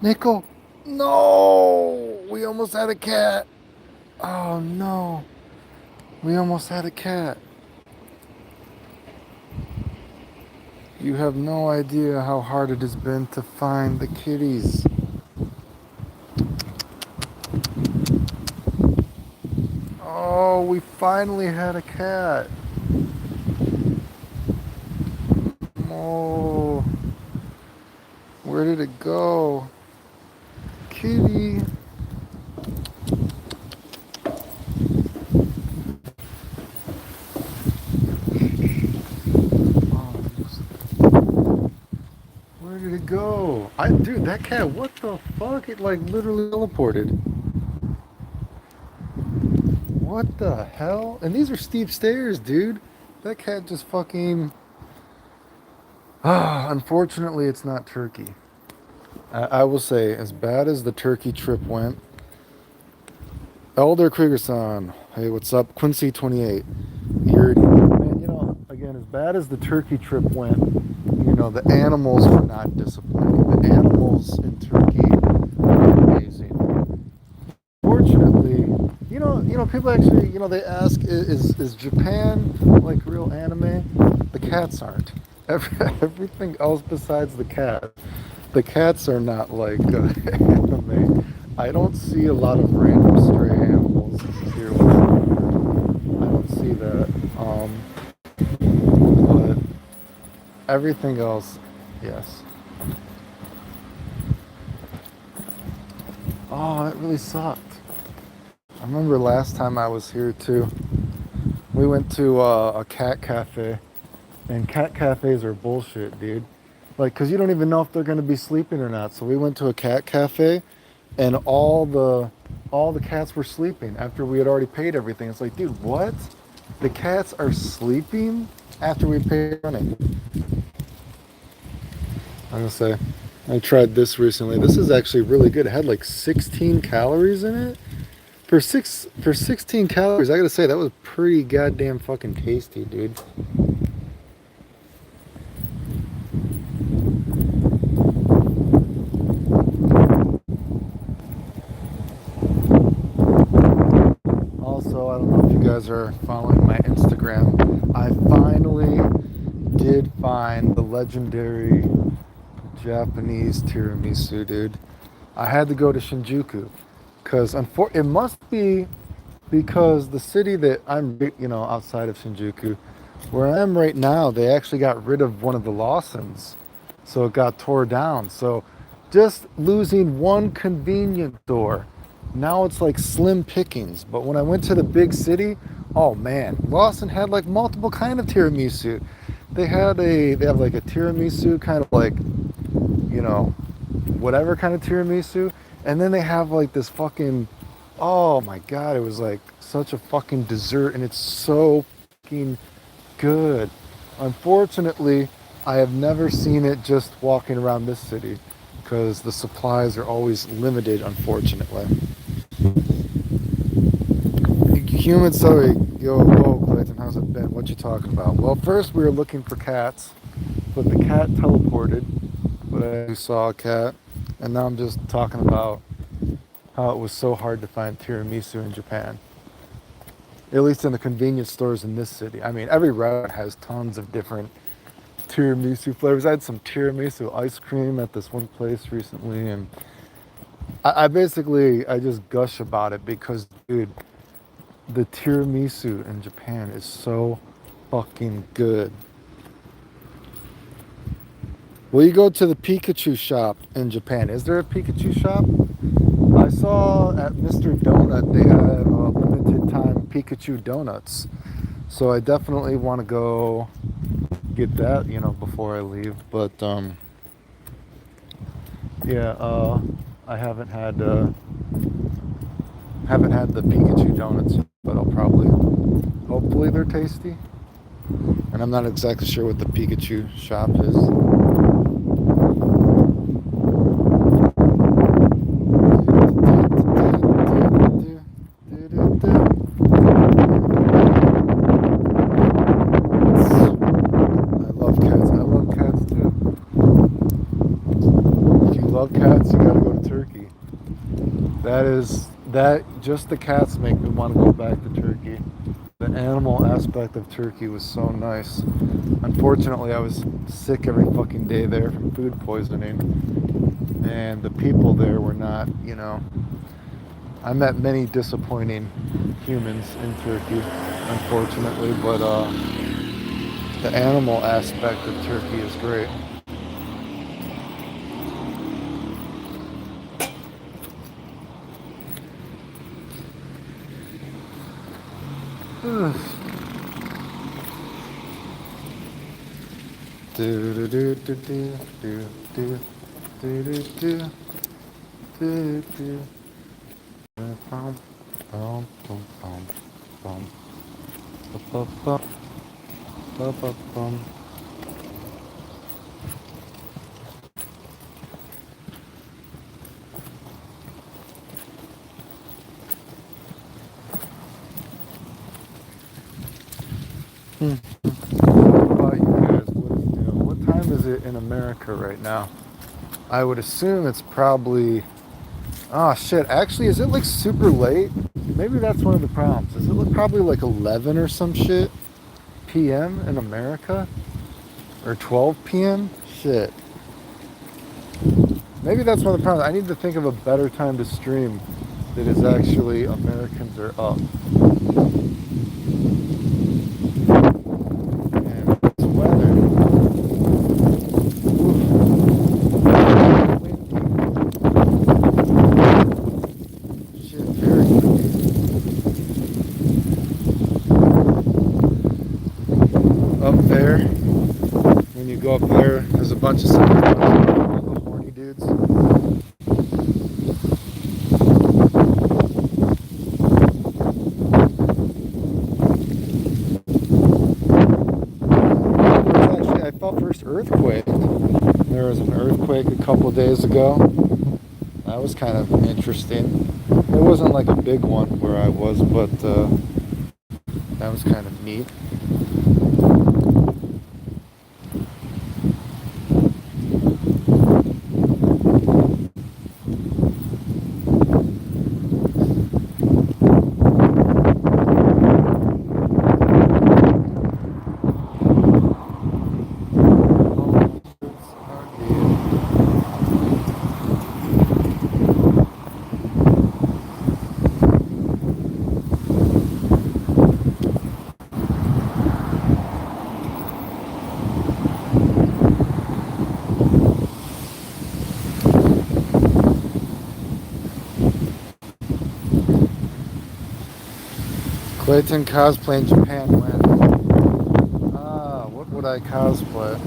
Nickel. No, we almost had a cat. Oh no, we almost had a cat. You have no idea how hard it has been to find the kitties. Oh, we finally had a cat. Oh, where did it go? Kitty. Where did it go? Dude, that cat, what the fuck? It like literally teleported. What the hell? And these are steep stairs, dude. That cat just fucking. Ah, unfortunately, it's not Turkey. I will say, as bad as the Turkey trip went, Elder Kriegerson, hey, what's up? Quincy28, Yuri. Man, again, as bad as the Turkey trip went, the animals were not disappointing. The animals in Turkey were amazing. Fortunately, people actually, they ask, is Japan like real anime? The cats aren't. Everything else besides the cats are not like anime. I don't see a lot of random stray animals here. I don't see that. But everything else, yes. Oh, that really sucked. I remember last time I was here too. We went to a cat cafe, and cat cafes are bullshit, dude. Like, cause you don't even know if they're gonna be sleeping or not. So we went to a cat cafe, and all the cats were sleeping after we had already paid everything. It's like, dude, what? The cats are sleeping after we paid money. I'm gonna say, I tried this recently. This is actually really good. It had like 16 calories in it. For 16 calories, I gotta say that was pretty goddamn fucking tasty, dude. Also, I don't know if you guys are following my Instagram. I finally did find the legendary Japanese tiramisu, dude. I had to go to Shinjuku because it must be because the city that I'm, outside of Shinjuku, where I am right now, they actually got rid of one of the Lawsons, so it got tore down. So just losing one convenience store, now it's like slim pickings. But when I went to the big city, oh man, Lawson had like multiple kind of tiramisu. They have like a tiramisu kind of like, you know, whatever kind of tiramisu. And then they have like this fucking, oh my God, it was like such a fucking dessert and it's so fucking good. Unfortunately, I have never seen it just walking around this city because the supplies are always limited, unfortunately. Human Zoe, yo, whoa, Clayton, how's it been? What you talking about? Well, first we were looking for cats, but the cat teleported, but I saw a cat, and now I'm just talking about how it was so hard to find tiramisu in Japan. At least in the convenience stores in this city. I mean, every restaurant has tons of different tiramisu flavors. I had some tiramisu ice cream at this one place recently, and I just gush about it because, dude, the tiramisu in Japan is so fucking good. Will you go to the Pikachu shop in Japan? Is there a Pikachu shop? I saw at Mr. Donut they have limited time Pikachu donuts. So I definitely want to go get that, before I leave. But yeah, I haven't had the Pikachu donuts, but I'll probably, hopefully they're tasty. And I'm not exactly sure what the Pikachu shop is. I love cats. I love cats too. If you love cats, you gotta go to that just the cats make me want to go back to Turkey. The animal aspect of Turkey was so nice. Unfortunately, I was sick every fucking day there from food poisoning, and the people there were not, I met many disappointing humans in Turkey, unfortunately, but the animal aspect of Turkey is great. Do do do do do do do do do do do do. Bum bum bum bum bum bum bum bum bum. What about you guys? What time is it in America right now? I would assume it's probably. Oh shit! Actually, is it like super late? Maybe that's one of the problems. Is it probably like 11 or some shit p.m. in America, or 12 p.m.? Shit. Maybe that's one of the problems. I need to think of a better time to stream that is actually Americans are up. And this weather. Shit, very windy. Up there, when you go up there, there's a bunch of horny dudes. I felt first earthquake. There was an earthquake a couple days ago. That was kind of interesting. It wasn't like a big one where I was, but that was kind of neat. Clayton cosplay in Japan when? What would I cosplay?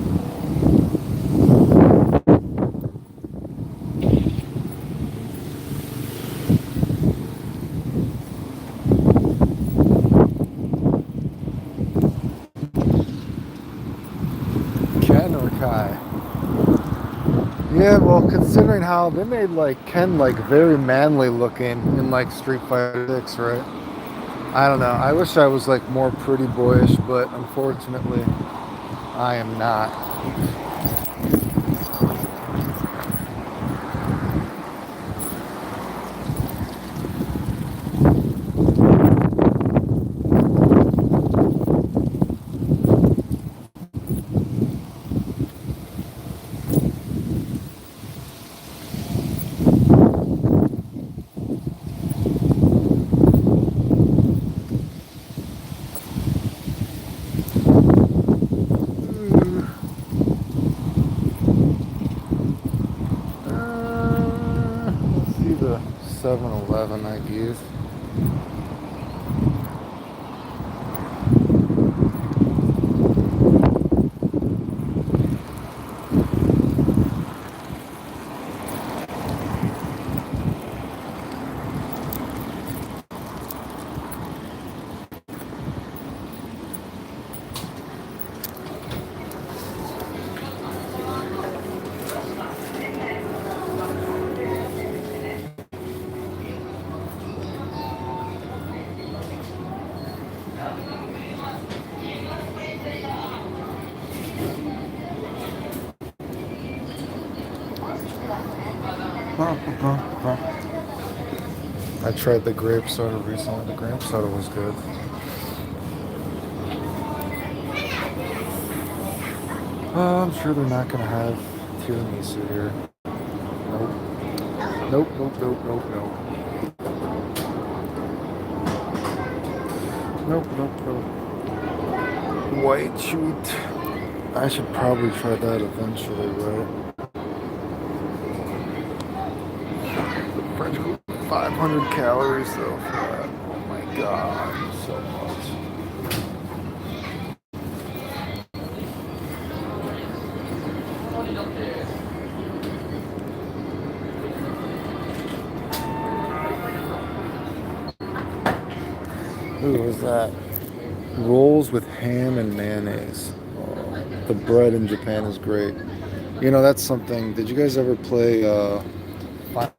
Ken or Kai? Yeah, well, considering how they made like Ken like very manly looking in like Street Fighter 6, right? I don't know. I wish I was like more pretty boyish, but unfortunately, I am not. Let's see the 7-Eleven I use. I tried the grape soda recently. The grape soda was good. I'm sure they're not gonna have tiramisu here. Nope. Nope. Nope. Nope. Nope. Nope. Nope. Nope. Nope. White treat. I should probably try that eventually, right? French cookie, 500 calories though for that. Oh my god, so much. Ooh, what was that? Rolls with ham and mayonnaise. Oh, the bread in Japan is great. You know, that's something. Did you guys ever play Final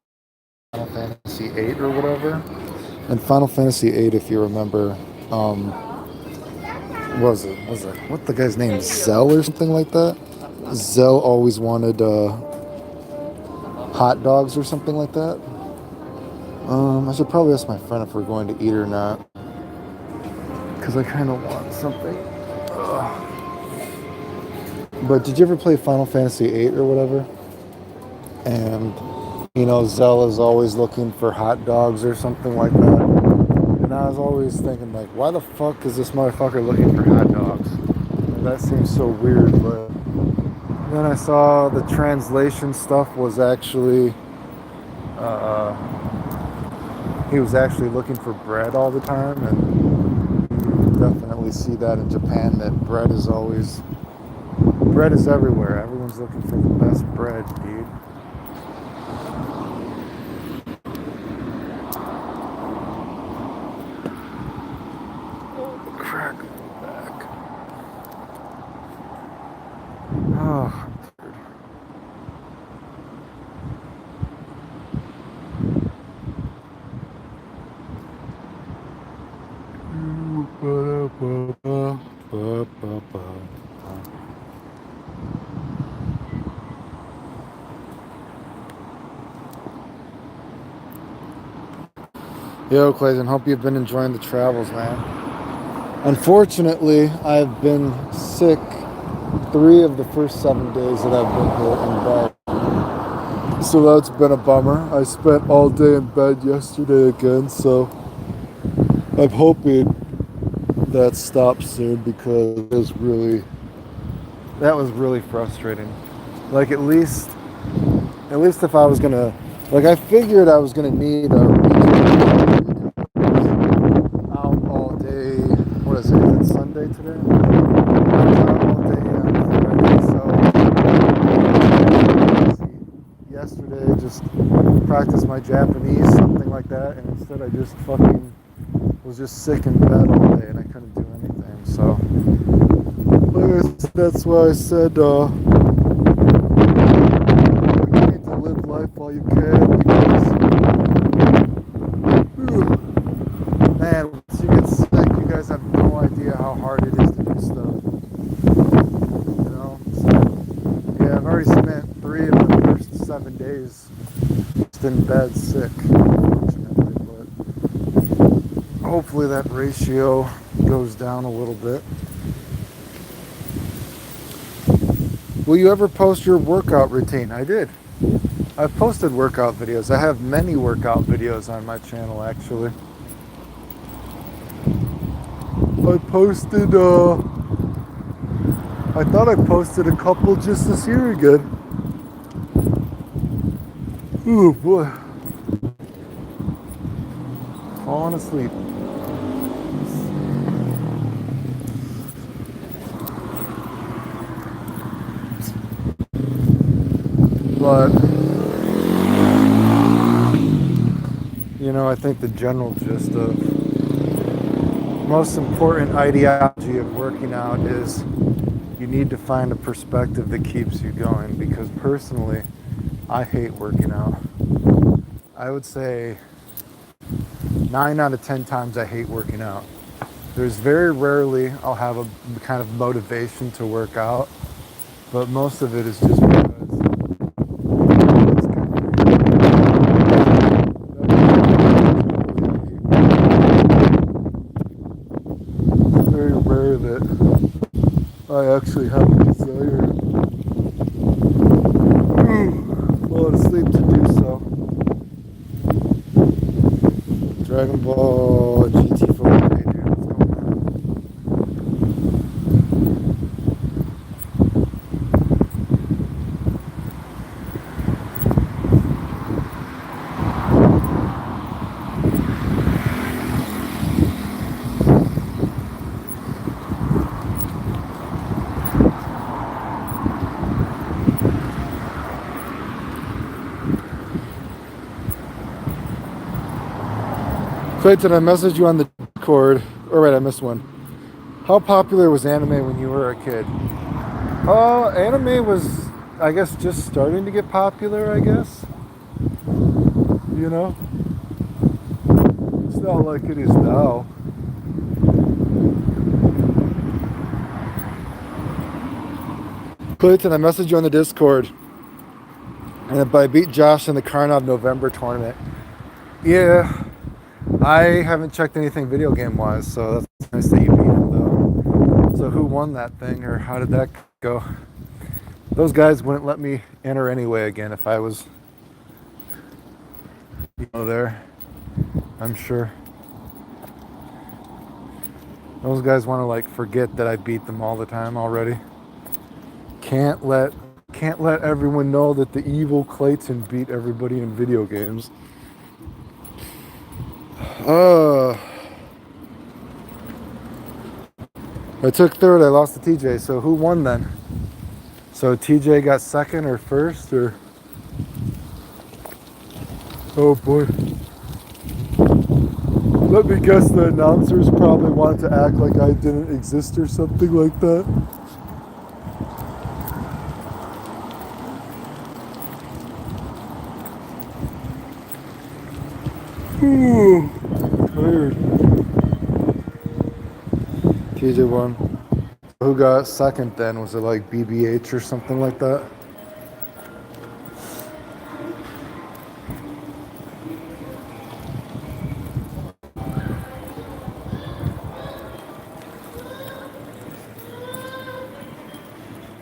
Fantasy VIII or whatever? And Final Fantasy VIII, if you remember, was it what the guy's name? Zell or something like that? Zell always wanted hot dogs or something like that. I should probably ask my friend if we're going to eat or not, because I kind of want something. But did you ever play Final Fantasy VIII or whatever? And you know, Zell is always looking for hot dogs or something like that. And I was always thinking, like, why the fuck is this motherfucker looking for hot dogs? And that seems so weird, but then I saw the translation stuff was actually, uh, he was actually looking for bread all the time, and you definitely see that in Japan, that bread is everywhere. Everyone's looking for the best bread, dude. Crack back. Oh, yo, Clayton, hope you've been enjoying the travels, man. Unfortunately, I've been sick 3 of the first 7 days that I've been here in bed. So that's been a bummer. I spent all day in bed yesterday again, so I'm hoping that stops soon, because that was really frustrating. Like, at least if I was gonna, like, I figured I was gonna need out all day. What is it? Is it Sunday today? I was out all day on Friday, so yesterday just practiced my Japanese, something like that, and instead I just fucking was just sick in bed all day and I couldn't do anything. So that's why I said you need to live life while you can, because man, once you get sick, you guys have no idea how hard it is to do stuff. You know? So, yeah, I've already spent 3 of the first 7 days just in bed sick, unfortunately, but hopefully that ratio goes down a little bit. Will you ever post your workout routine? I did. I've posted workout videos. I have many workout videos on my channel, actually. I thought I posted a couple just this year again. Oh boy. Falling asleep. But, you know, I think the general gist of most important ideology of working out is you need to find a perspective that keeps you going, because personally, I hate working out. I would say 9 out of 10 times I hate working out. There's very rarely I'll have a kind of motivation to work out, but most of it is just because I actually have a desire, fall asleep to do so. Dragon Ball GT4. Hey, dude, what's going on? Clayton, I messaged you on the Discord. Oh, right, I missed one. How popular was anime when you were a kid? Anime was, I guess, just starting to get popular, I guess. You know? It's not like it is now. Clayton, I messaged you on the Discord. And I beat Josh in the Karnov November tournament. Yeah. I haven't checked anything video game wise, so that's nice that you beat him though. So who won that thing, or how did that go? Those guys wouldn't let me enter anyway again if I was, there. I'm sure. Those guys want to like forget that I beat them all the time already. Can't let everyone know that the evil Clayton beat everybody in video games. I took third, I lost to TJ, so who won then? So TJ got second or first, or? Oh boy. Let me guess, the announcers probably wanted to act like I didn't exist or something like that. Ooh, tired. TJ won. Who got second then? Was it like BBH or something like that?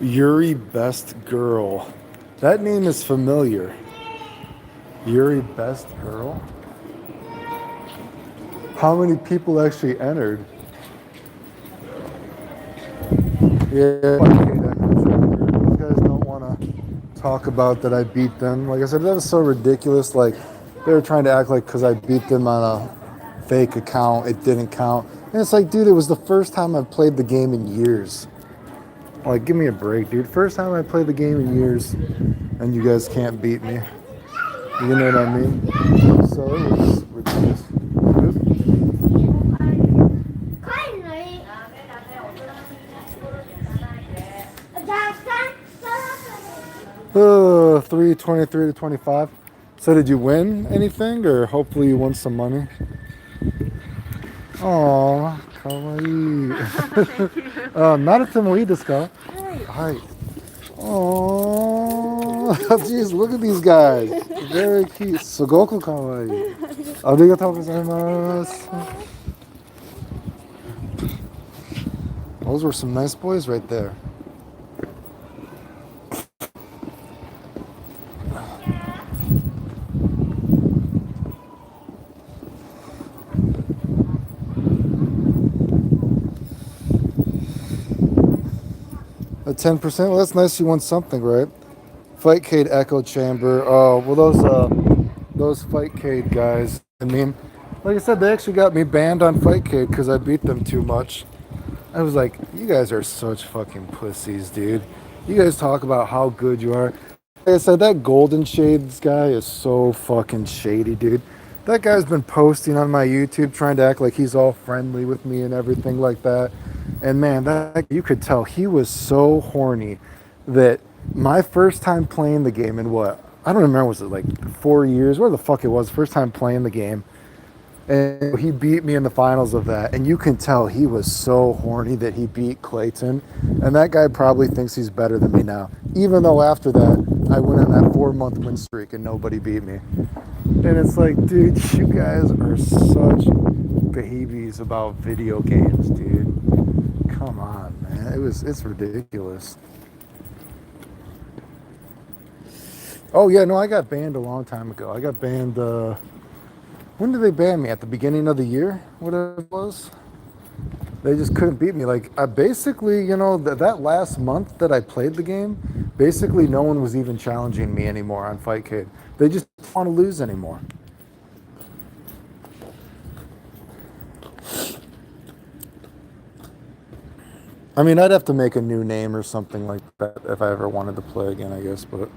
Yuri Best Girl. That name is familiar. Yuri Best Girl? How many people actually entered? Yeah, these guys don't want to talk about that I beat them. Like I said, that was so ridiculous. Like, they were trying to act like because I beat them on a fake account, it didn't count. And it's like, dude, it was the first time I've played the game in years. Like, give me a break, dude. First time I played the game in years, and you guys can't beat me. You know what I mean? So it was ridiculous. Oh, 323 to 25. So did you win anything, or hopefully you won some money? Aww, kawaii. Narute mo ii desu ka? Hi. Aww. Jeez, look at these guys. Very cute. Sugoku kawaii. Arigatou gozaimasu. Those were some nice boys right there. A 10%? Well, that's nice. You won something, right? Fightcade Echo Chamber. Oh, well, those Fightcade guys. I mean, like I said, they actually got me banned on Fightcade because I beat them too much. I was like, you guys are such fucking pussies, dude. You guys talk about how good you are. Like I said, that Golden Shades guy is so fucking shady, dude. That guy's been posting on my YouTube trying to act like he's all friendly with me and everything like that. And man, that you could tell he was so horny that my first time playing the game in what? I don't remember, was it like 4 years? Where the fuck it was, first time playing the game. And he beat me in the finals of that. And you can tell he was so horny that he beat Clayton. And that guy probably thinks he's better than me now. Even though after that, I went on that 4-month win streak and nobody beat me. And it's like, dude, you guys are such babies about video games, dude. Come on, man. it's ridiculous. Oh yeah, no, I got banned a long time ago. I got banned. When did they ban me? At the beginning of the year, whatever it was. They just couldn't beat me. Like I basically, that last month that I played the game, basically no one was even challenging me anymore on Fightcade. They just don't want to lose anymore. I mean, I'd have to make a new name or something like that if I ever wanted to play again, I guess. But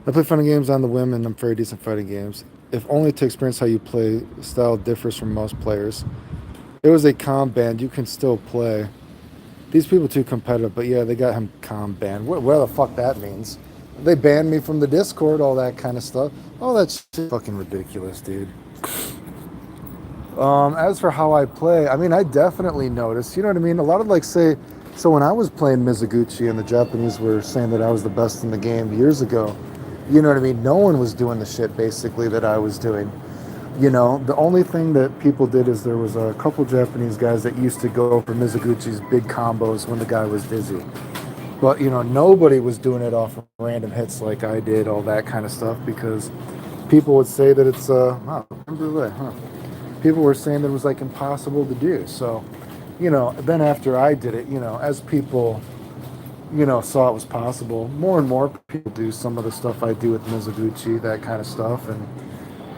I play fighting games on the whim, and I'm very decent fighting games. If only to experience how you play style differs from most players. It was a comp band. You can still play. These people too competitive, but yeah, they got him comp banned. Where the fuck that means? They banned me from the Discord, all that kind of stuff. Oh, that's fucking ridiculous, dude. As for how I play, I mean, I definitely noticed. You know what I mean? A lot of so when I was playing Mizuguchi and the Japanese were saying that I was the best in the game years ago, you know what I mean? No one was doing the shit basically that I was doing. The only thing that people did is there was a couple Japanese guys that used to go for Mizuguchi's big combos when the guy was dizzy. But, nobody was doing it off of random hits like I did, all that kind of stuff, because people would say that it's, people were saying that it was like impossible to do. So, then after I did it, as people, saw it was possible, more and more people do some of the stuff I do with Mizuguchi, that kind of stuff. And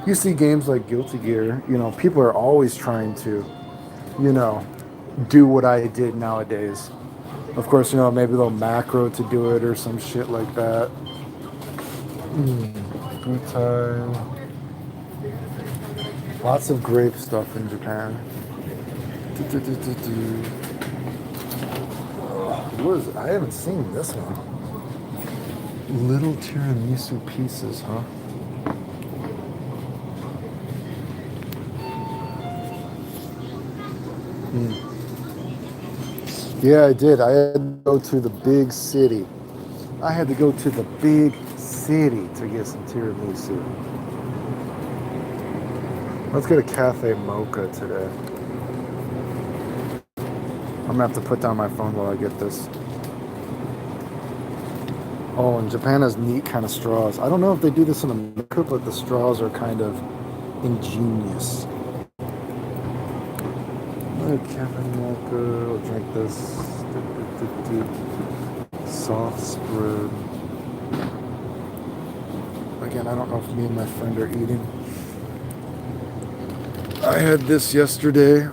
you see games like Guilty Gear, people are always trying to, you know, do what I did nowadays. Of course, maybe they'll macro to do it or some shit like that. Butai. Lots of grape stuff in Japan. What is it? I haven't seen this one. Little tiramisu pieces, huh? Yeah, I did. I had to go to the big city. I had to go to the big city to get some tiramisu. Let's get a cafe mocha today. I'm gonna have to put down my phone while I get this. Oh, and Japan has neat kind of straws. I don't know if they do this in America, but the straws are kind of ingenious. Cafe mocha. I'll drink this. Soft spread. Again, I don't know if me and my friend are eating. I had this yesterday.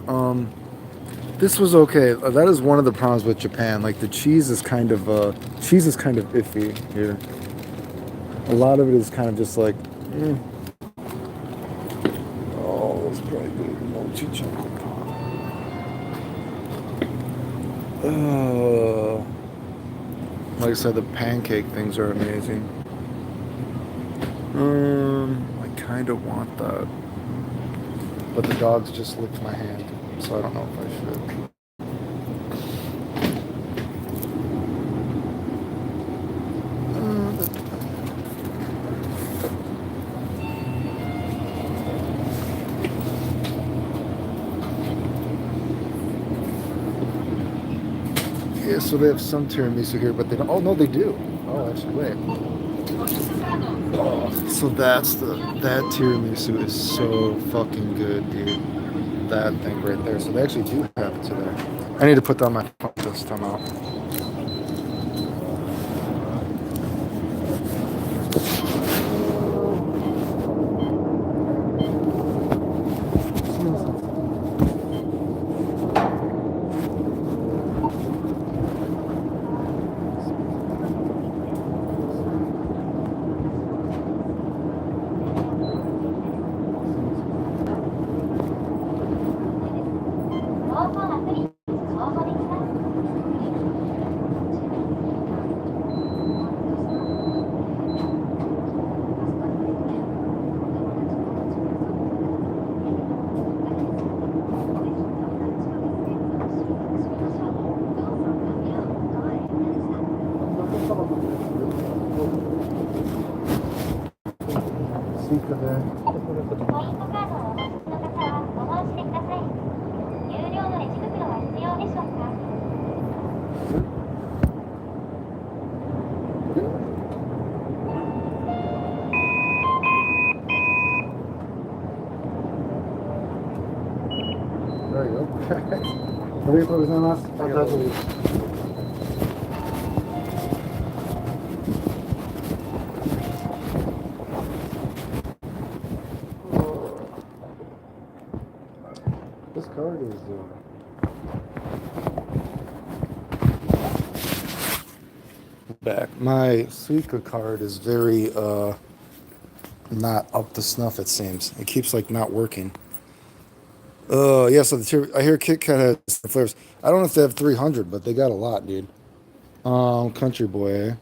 This was okay. That is one of the problems with Japan. Like the cheese is kind of iffy here. A lot of it is kind of just like, Oh, that's probably good. Mochi chocolate pie. Like I said, the pancake things are amazing. I kind of want that. But the dogs just licked my hand, so I don't know if I should. Yeah, so they have some tiramisu here, but they don't. Oh, no, they do. Oh, actually, wait. Oh, so that tiramisu is so fucking good, dude. That thing right there. So they actually do have it today. I need to put down my phone this time out. There you go. ¿Rico que más? This card is back. My Suica card is very not up to snuff. It seems it keeps like not working. Yeah. So I hear Kit Kat has some flavors. I don't know if they have 300, but they got a lot, dude. Country boy. Eh?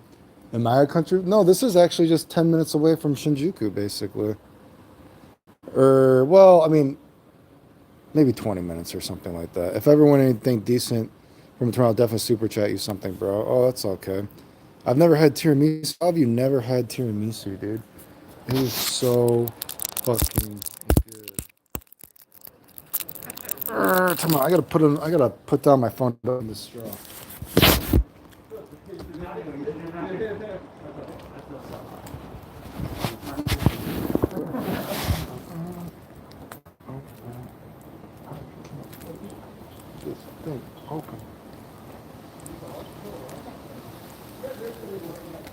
Am I a country? No, this is actually just 10 minutes away from Shinjuku, basically. Or well, I mean, maybe 20 minutes or something like that. If ever want anything decent from tomorrow, I'll definitely super chat you something, bro. Oh, that's okay. I've never had tiramisu. How have you never had tiramisu, dude? It is so fucking good. Come on, I gotta put down my phone on this straw. This thing open.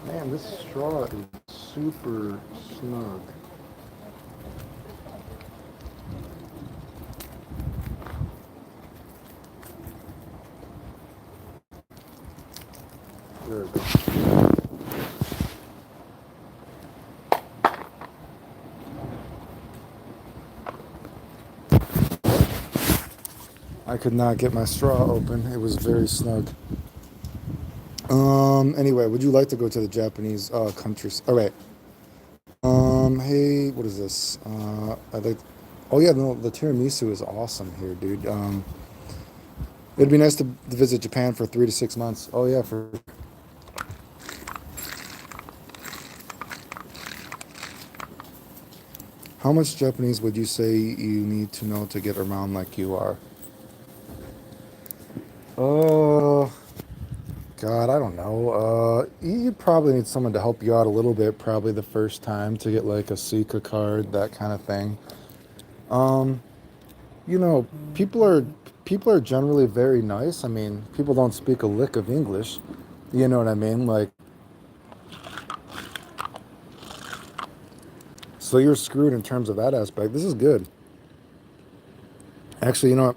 Man, this straw is super snug. There we go. I could not get my straw open. It was very snug. Anyway, would you like to go to the Japanese countries? All right. Hey, what is this? I'd like. Oh yeah, no, the tiramisu is awesome here, dude. It'd be nice to visit Japan for 3 to 6 months. Oh yeah, for. How much Japanese would you say you need to know to get around like you are? Oh, God, I don't know. You probably need someone to help you out a little bit, probably the first time to get like a Suica card, that kind of thing. Um, you know, people are people are generally very nice. I mean, people don't speak a lick of English. You know what I mean? Like, so you're screwed in terms of that aspect. This is good. Actually, you know what?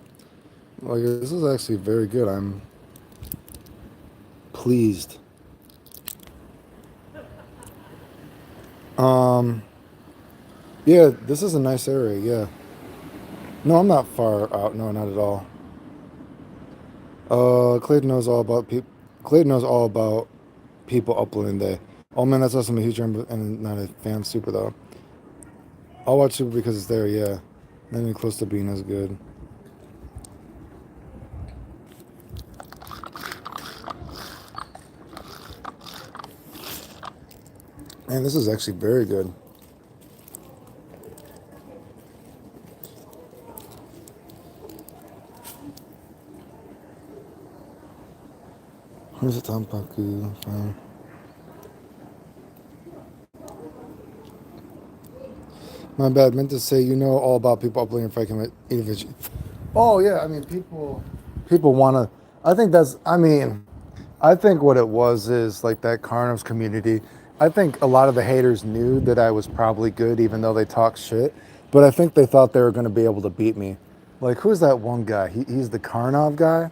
Like, this is actually very good. I'm pleased. Um, yeah, this is a nice area. Yeah. No, I'm not far out. No, not at all. Clayton knows all about people. Clayton knows all about people uploading day. Oh man, that's awesome. A huge number and not a fan of Super though. I'll watch Super because it's there. Yeah, not even close to being as good. Man, this is actually very good. Where's the Tampaku from? My bad. Meant to say you know all about people uploading if I can eat a veggie. Oh yeah, I mean people want to. I think that's. I mean, I think what it was is like that Carniv's community. I think a lot of the haters knew that I was probably good, even though they talk shit. But I think they thought they were going to be able to beat me. Like, who's that one guy? He's the Karnov guy.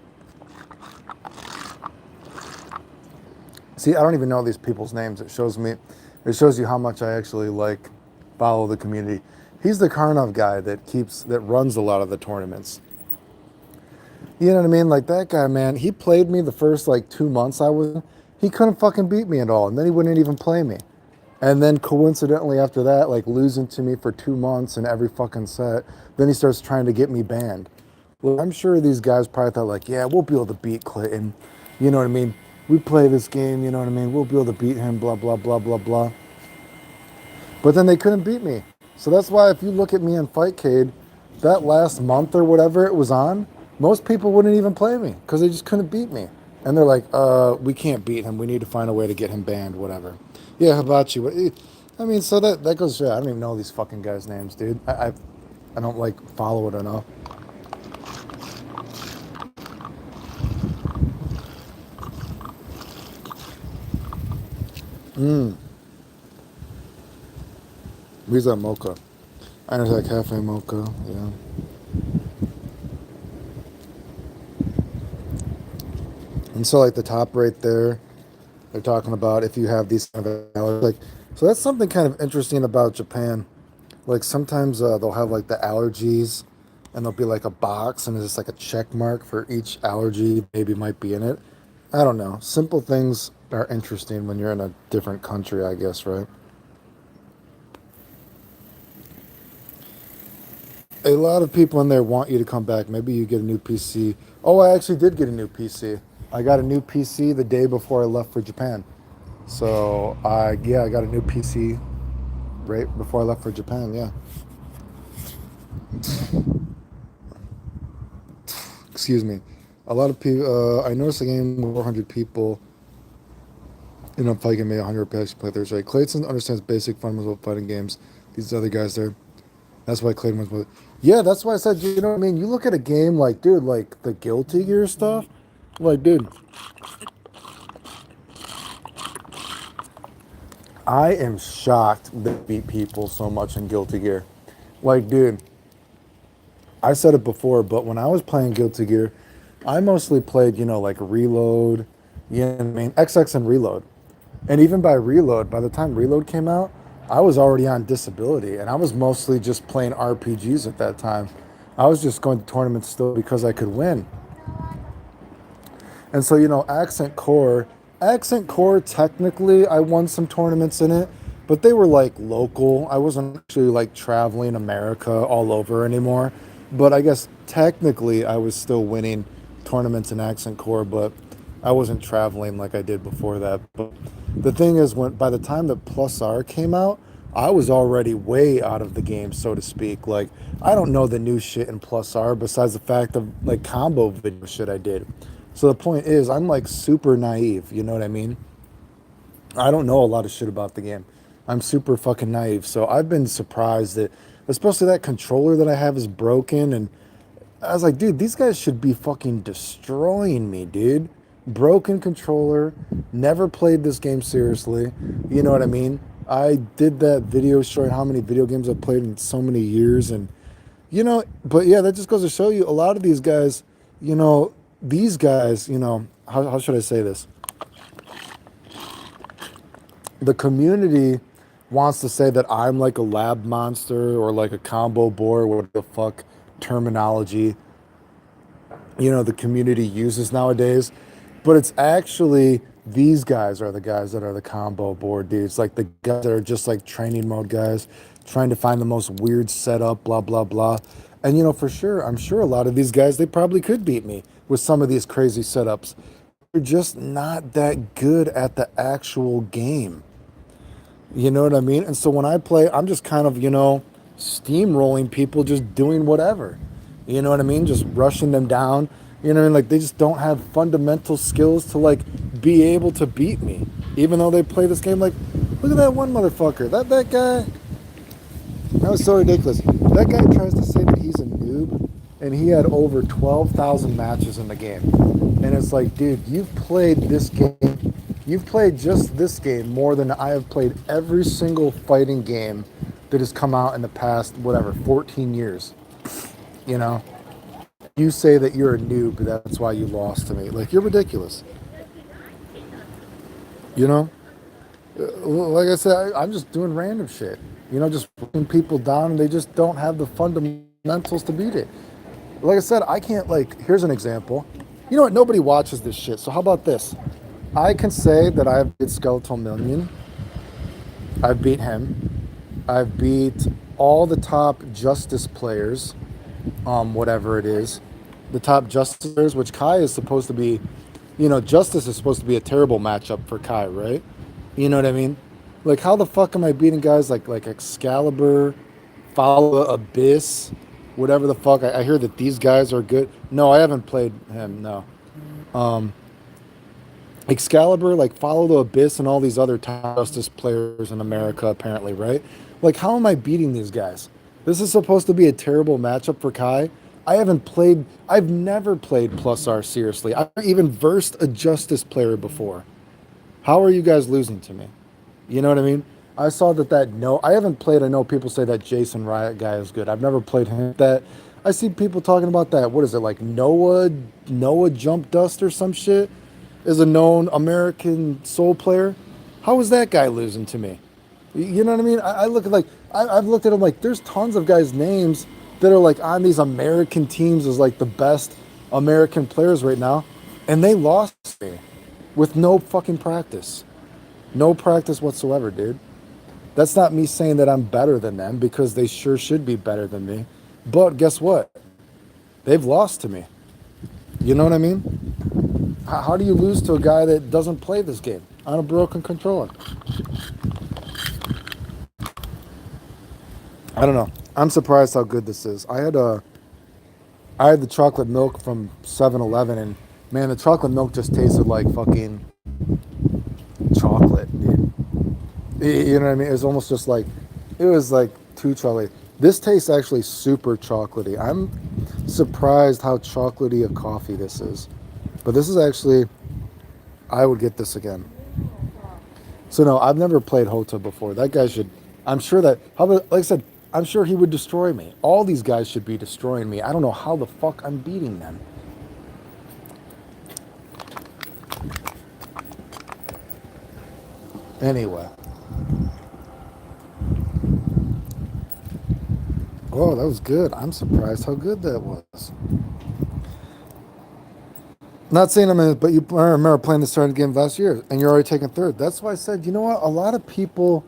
See, I don't even know these people's names. It shows you how much I actually like follow the community. He's the Karnov guy that runs a lot of the tournaments. You know what I mean? Like that guy, man. He played me the first like 2 months I was. He couldn't fucking beat me at all, and then he wouldn't even play me. And then coincidentally after that, like losing to me for 2 months in every fucking set, then he starts trying to get me banned. Well, I'm sure these guys probably thought like, yeah, we'll be able to beat Clinton. You know what I mean? We play this game, you know what I mean? We'll be able to beat him, blah, blah, blah, blah, blah. But then they couldn't beat me. So that's why if you look at me in Fightcade, that last month or whatever it was on, most people wouldn't even play me because they just couldn't beat me. And they're like, we can't beat him. We need to find a way to get him banned, whatever. Yeah, Hibachi. I mean, so that goes. I don't even know these fucking guys' names, dude. I don't like follow it enough. Mm. Visa Mocha. I know that Cafe Mocha. Yeah. And so like the top right there, they're talking about if you have these kind of allergies. Like, so that's something kind of interesting about Japan. Like sometimes they'll have like the allergies, and there'll be like a box, and it's just like a check mark for each allergy maybe might be in it. I don't know. Simple things are interesting when you're in a different country, I guess, right? A lot of people in there want you to come back. Maybe you get a new PC. Oh, I actually did get a new PC. I got a new PC the day before I left for Japan. So I got a new PC right before I left for Japan. Yeah. Excuse me. A lot of people. I noticed the game with 400 people. You know, fighting made 100 players play Thursday. Clayton understands basic fundamentals of fighting games. These other guys there. That's why Clayton was. Yeah, that's why I said. You know what I mean? You look at a game like, dude, like the Guilty Gear stuff. Like, dude, I am shocked they beat people so much in Guilty Gear. Like, dude, I said it before, but when I was playing Guilty Gear, I mostly played, you know, like Reload, you know what I mean? XX and Reload. And even by Reload, by the time Reload came out, I was already on disability and I was mostly just playing RPGs at that time. I was just going to tournaments still because I could win. And so, you know, Accent Core, technically, I won some tournaments in it, but they were like local. I wasn't actually like traveling America all over anymore. But I guess technically, I was still winning tournaments in Accent Core, but I wasn't traveling like I did before that. But the thing is, when by the time that Plus R came out, I was already way out of the game, so to speak. Like, I don't know the new shit in Plus R besides the fact of like combo video shit I did. So the point is, I'm like super naive. You know what I mean? I don't know a lot of shit about the game. I'm super fucking naive. So I've been surprised that, especially that controller that I have is broken. And I was like, dude, these guys should be fucking destroying me, dude. Broken controller. Never played this game seriously. You know what I mean? I did that video showing how many video games I've played in so many years. And, you know, but yeah, that just goes to show you a lot of these guys, you know, these guys, you know, how should I say this? The community wants to say that I'm like a lab monster or like a combo board, what the fuck terminology, you know, the community uses nowadays. But it's actually these guys are the guys that are the combo board dudes, like the guys that are just like training mode guys, trying to find the most weird setup, blah, blah, blah. And, you know, for sure, I'm sure a lot of these guys, they probably could beat me with some of these crazy setups. They're just not that good at the actual game. You know what I mean? And so when I play, I'm just kind of, you know, steamrolling people, just doing whatever. You know what I mean? Just rushing them down. You know, like they just don't have fundamental skills to like be able to beat me. Even though they play this game like, look at that one motherfucker. That guy, that was so ridiculous. That guy tries to say that he's a noob and he had over 12,000 matches in the game. And it's like, dude, you've played this game. You've played just this game more than I have played every single fighting game that has come out in the past, whatever, 14 years. You know, you say that you're a noob, that's why you lost to me. Like, you're ridiculous. You know, like I said, I'm just doing random shit. You know, just putting people down and they just don't have the fundamentals to beat it. Like I said, I can't, like, here's an example. You know what? Nobody watches this shit. So how about this? I can say that I've beat Skeletal Million. I've beat him. I've beat all the top Justice players, whatever it is. The top Justice players, which Kai is supposed to be, you know, Justice is supposed to be a terrible matchup for Kai, right? You know what I mean? Like, how the fuck am I beating guys like Excalibur, Follow Abyss, whatever the fuck? I hear that these guys are good. No, I haven't played him. No. Excalibur, like Follow the Abyss and all these other Time Justice players in America, apparently, right? Like, how am I beating these guys? This is supposed to be a terrible matchup for Kai. I've never played Plus R seriously. I've even versed a Justice player before. How are you guys losing to me? You know what I mean? I saw that no, I haven't played. I know people say that Jason Riot guy is good. I've never played him. That I see people talking about that. What is it like Noah Jump Dust or some shit? Is a known American Soul player. How is that guy losing to me? You know what I mean? I look at like I've looked at him like there's tons of guys' names that are like on these American teams as like the best American players right now, and they lost me with no fucking practice. No practice whatsoever, dude. That's not me saying that I'm better than them because they sure should be better than me. But guess what? They've lost to me. You know what I mean? How do you lose to a guy that doesn't play this game on a broken controller? I don't know. I'm surprised how good this is. I had the chocolate milk from 7-Eleven, and man, the chocolate milk just tasted like fucking chocolate, dude. You know what I mean? It was almost just like it was like too chocolate. This tastes actually super chocolatey. I'm surprised how chocolatey a coffee this is. But this is actually I would get this again. So no, I've never played Hota before. That guy should. I'm sure that. How about, like I said, I'm sure he would destroy me. All these guys should be destroying me. I don't know how the fuck I'm beating them. Anyway. Oh, that was good. I'm surprised how good that was. Not saying I'm in, but you I remember playing the starting game last year, and you're already taking third. That's why I said, you know what? A lot of people,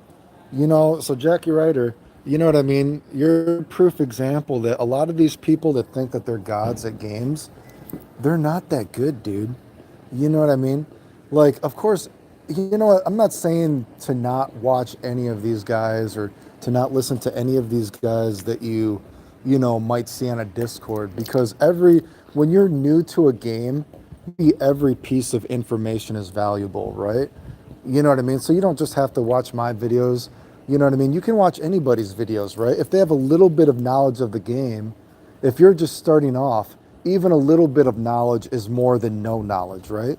so Jackie Ryder, you know what I mean? You're a proof example that a lot of these people that think that they're gods at games, they're not that good, dude. You know what I mean? Like, of course, you know what? I'm not saying to not watch any of these guys or to not listen to any of these guys that might see on a Discord because when you're new to a game, every piece of information is valuable, right? You know what I mean? So you don't just have to watch my videos. You know what I mean? You can watch anybody's videos, right? If they have a little bit of knowledge of the game, if you're just starting off, even a little bit of knowledge is more than no knowledge, right?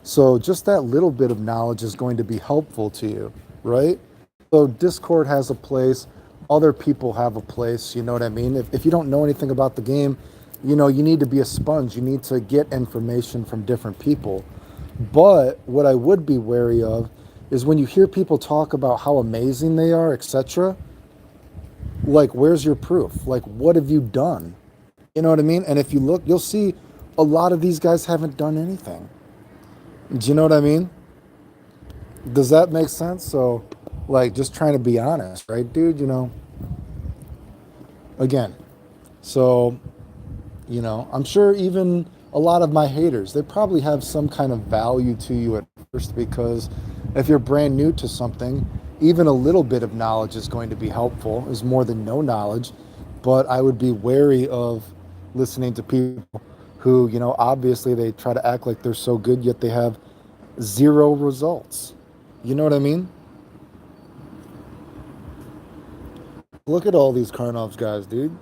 So just that little bit of knowledge is going to be helpful to you, right? So Discord has a place, other people have a place, you know what I mean? If you don't know anything about the game, you need to be a sponge. You need to get information from different people. But what I would be wary of is when you hear people talk about how amazing they are, etc. Like, where's your proof? Like, what have you done? You know what I mean? And if you look, you'll see a lot of these guys haven't done anything. Do you know what I mean? Does that make sense? So, like, just trying to be honest, right, dude? Again, so, I'm sure even a lot of my haters, they probably have some kind of value to you at first because if you're brand new to something, even a little bit of knowledge is going to be helpful, is more than no knowledge. But I would be wary of listening to people who, obviously they try to act like they're so good, yet they have zero results. You know what I mean? Look at all these Karnovs guys, dude.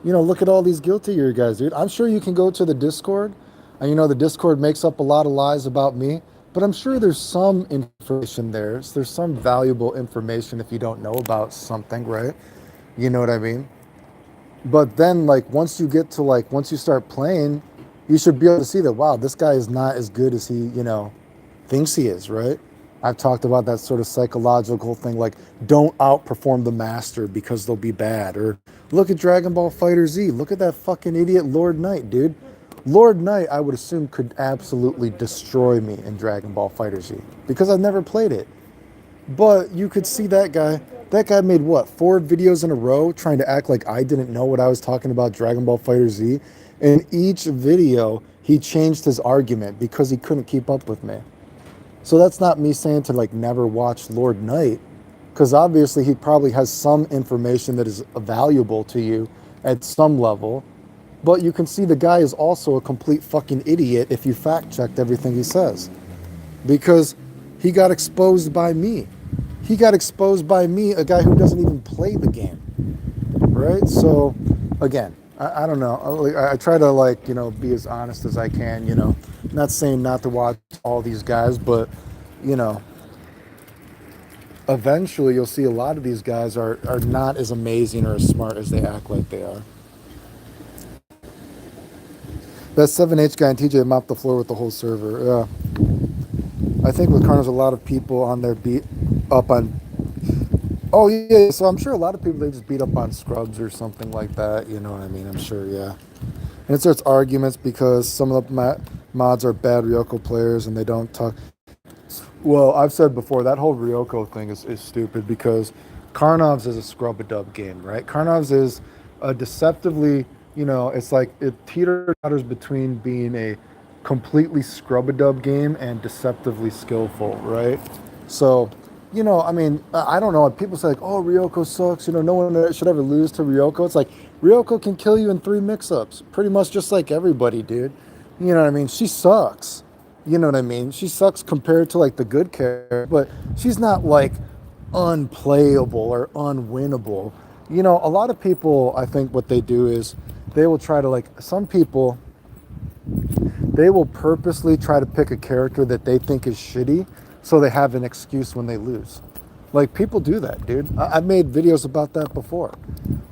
Look at all these Guilty Gear guys, dude. I'm sure you can go to the Discord, and the Discord makes up a lot of lies about me, but I'm sure there's some information there. There's some valuable information if you don't know about something, right? You know what I mean? But then, like, once you start playing, you should be able to see that, wow, this guy is not as good as he, thinks he is, right? I've talked about that sort of psychological thing, like, don't outperform the master because they'll be bad. Or look at Dragon Ball Fighter Z. Look at that fucking idiot Lord Knight, dude. Lord Knight, I would assume, could absolutely destroy me in Dragon Ball Fighter Z because I've never played it. But you could see that guy. That guy made what, 4 videos in a row trying to act like I didn't know what I was talking about Dragon Ball Fighter Z. In each video, he changed his argument because he couldn't keep up with me. So that's not me saying to like never watch Lord Knight, because obviously he probably has some information that is valuable to you at some level. But you can see the guy is also a complete fucking idiot if you fact checked everything he says. because he got exposed by me. He got exposed by me, a guy who doesn't even play the game, right? So, again, I don't know. I try to like be as honest as I can. Not saying not to watch all these guys, but you know, eventually you'll see a lot of these guys are not as amazing or as smart as they act like they are. That 7H guy and TJ mopped the floor with the whole server. Yeah. I think with Cardinals, a lot of people on there beat up on. Oh yeah, so I'm sure a lot of people they just beat up on scrubs or something like that. You know what I mean? I'm sure, yeah. And it starts arguments because some of the mods are bad Ryoko players and they don't talk. Well, I've said before that whole Ryoko thing is stupid because Karnov's is a scrub a dub game, right? Karnov's is a deceptively, it's like it teeters between being a completely scrub a dub game and deceptively skillful, right? So, I mean, I don't know. People say like, "Oh, Ryoko sucks." No one should ever lose to Ryoko. It's like Ryoko can kill you in 3 mix-ups, pretty much just like everybody, dude. You know what I mean? She sucks. You know what I mean? She sucks compared to like the good character, but she's not like unplayable or unwinnable. A lot of people, I think what they do is they will try to like some people they will purposely try to pick a character that they think is shitty so they have an excuse when they lose. Like people do that, dude. I've made videos about that before.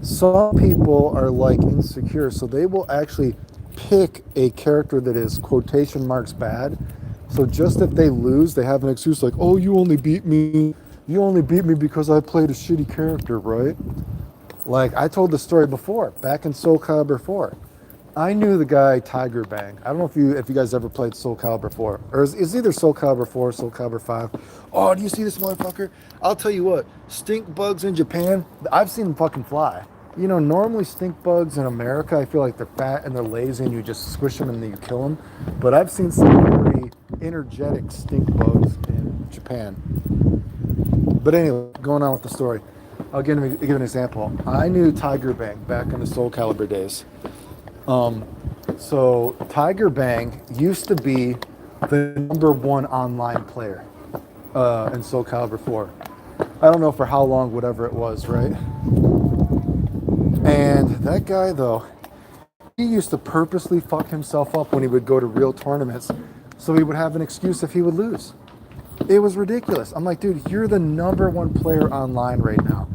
Some people are like insecure, so they will actually pick a character that is quotation marks bad. So just if they lose, they have an excuse like, "Oh, you only beat me. You only beat me because I played a shitty character, right?" Like I told the story before, back in Soul Calibur 4. I knew the guy Tiger Bang. I don't know if you guys ever played Soul Calibur 4. Or it's either Soul Calibur 4 or Soul Calibur 5. Oh, do you see this motherfucker? I'll tell you what, stink bugs in Japan, I've seen them fucking fly. Normally stink bugs in America, I feel like they're fat and they're lazy and you just squish them and then you kill them. But I've seen some very energetic stink bugs in Japan. But anyway, going on with the story. I'll give an example. I knew Tiger Bang back in the Soul Calibur days. So Tiger Bang used to be the #1 online player in Soul Calibur 4. I don't know for how long, whatever it was, right? And that guy, though, he used to purposely fuck himself up when he would go to real tournaments so he would have an excuse if he would lose. It was ridiculous. I'm like, dude, you're the #1 player online right now.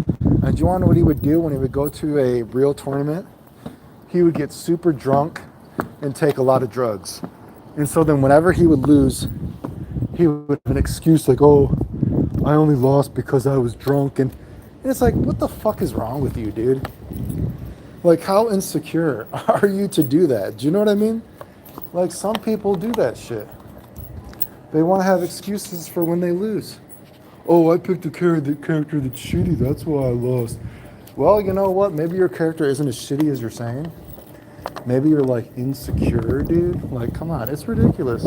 And do you want to know what he would do when he would go to a real tournament? He would get super drunk and take a lot of drugs. And so then whenever he would lose, he would have an excuse like, "Oh, I only lost because I was drunk." And it's like, what the fuck is wrong with you, dude? Like, how insecure are you to do that? Do you know what I mean? Like, some people do that shit. They want to have excuses for when they lose. "Oh, I picked a character that's shitty, that's why I lost." Well, you know what? Maybe your character isn't as shitty as you're saying. Maybe you're like insecure, dude. Like, come on, it's ridiculous.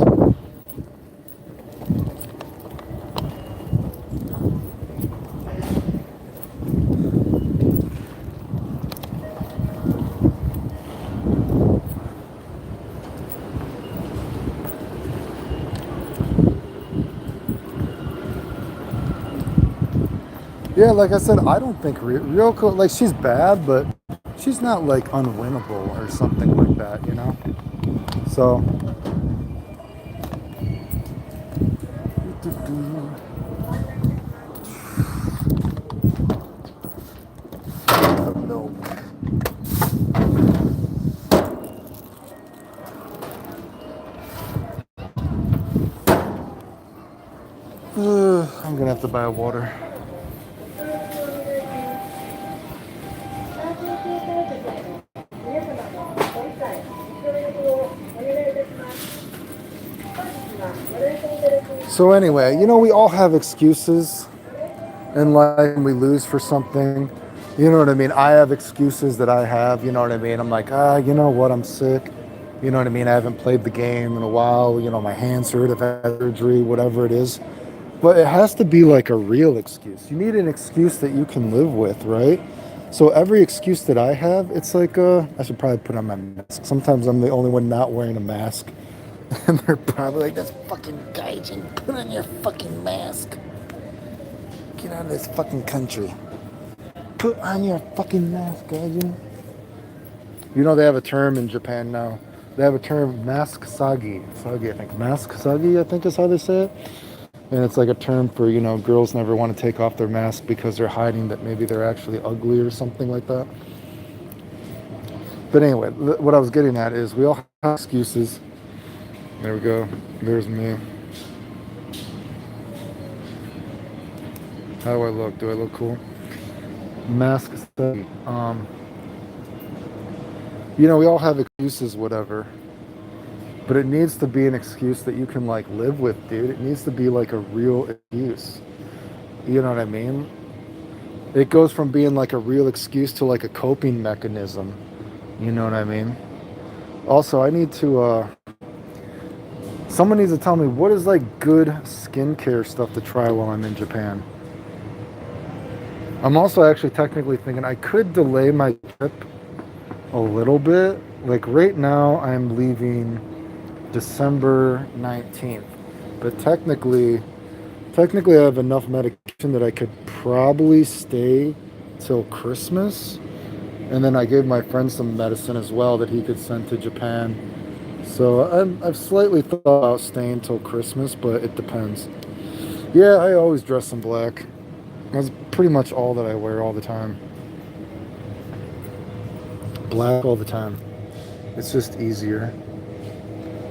Yeah, like I said, I don't think Ryoko, like, she's bad, but she's not like unwinnable or something like that, So. No. I'm gonna have to buy water. So anyway, we all have excuses in life when we lose for something. You know what I mean? I have excuses that I have, you know what I mean? I'm like, you know what? I'm sick. You know what I mean? I haven't played the game in a while. My hands hurt. I've had surgery, whatever it is. But it has to be like a real excuse. You need an excuse that you can live with, right? So every excuse that I have, it's like, I should probably put on my mask. Sometimes I'm the only one not wearing a mask. And they're probably like, that's fucking gaijin. Put on your fucking mask. Get out of this fucking country. Put on your fucking mask, gaijin. You know they have a term in Japan now. They have a term, mask sagi. Sagi, I think. Mask sagi, I think is how they say it. And it's like a term for, girls never want to take off their mask because they're hiding that maybe they're actually ugly or something like that. But anyway, what I was getting at is we all have excuses. There we go. There's me. How do I look? Do I look cool? Mask study. We all have excuses, whatever. But it needs to be an excuse that you can live with, dude. It needs to be like a real excuse. You know what I mean? It goes from being like a real excuse to like a coping mechanism. You know what I mean? Also, I need to someone needs to tell me what is good skincare stuff to try while I'm in Japan. I'm also actually technically thinking I could delay my trip a little bit. Like right now I'm leaving December 19th. But technically I have enough medication that I could probably stay till Christmas. And then I gave my friend some medicine as well that he could send to Japan. So I've slightly thought about staying till Christmas, but it depends. Yeah, I always dress in black. That's pretty much all that I wear all the time. Black all the time. It's just easier.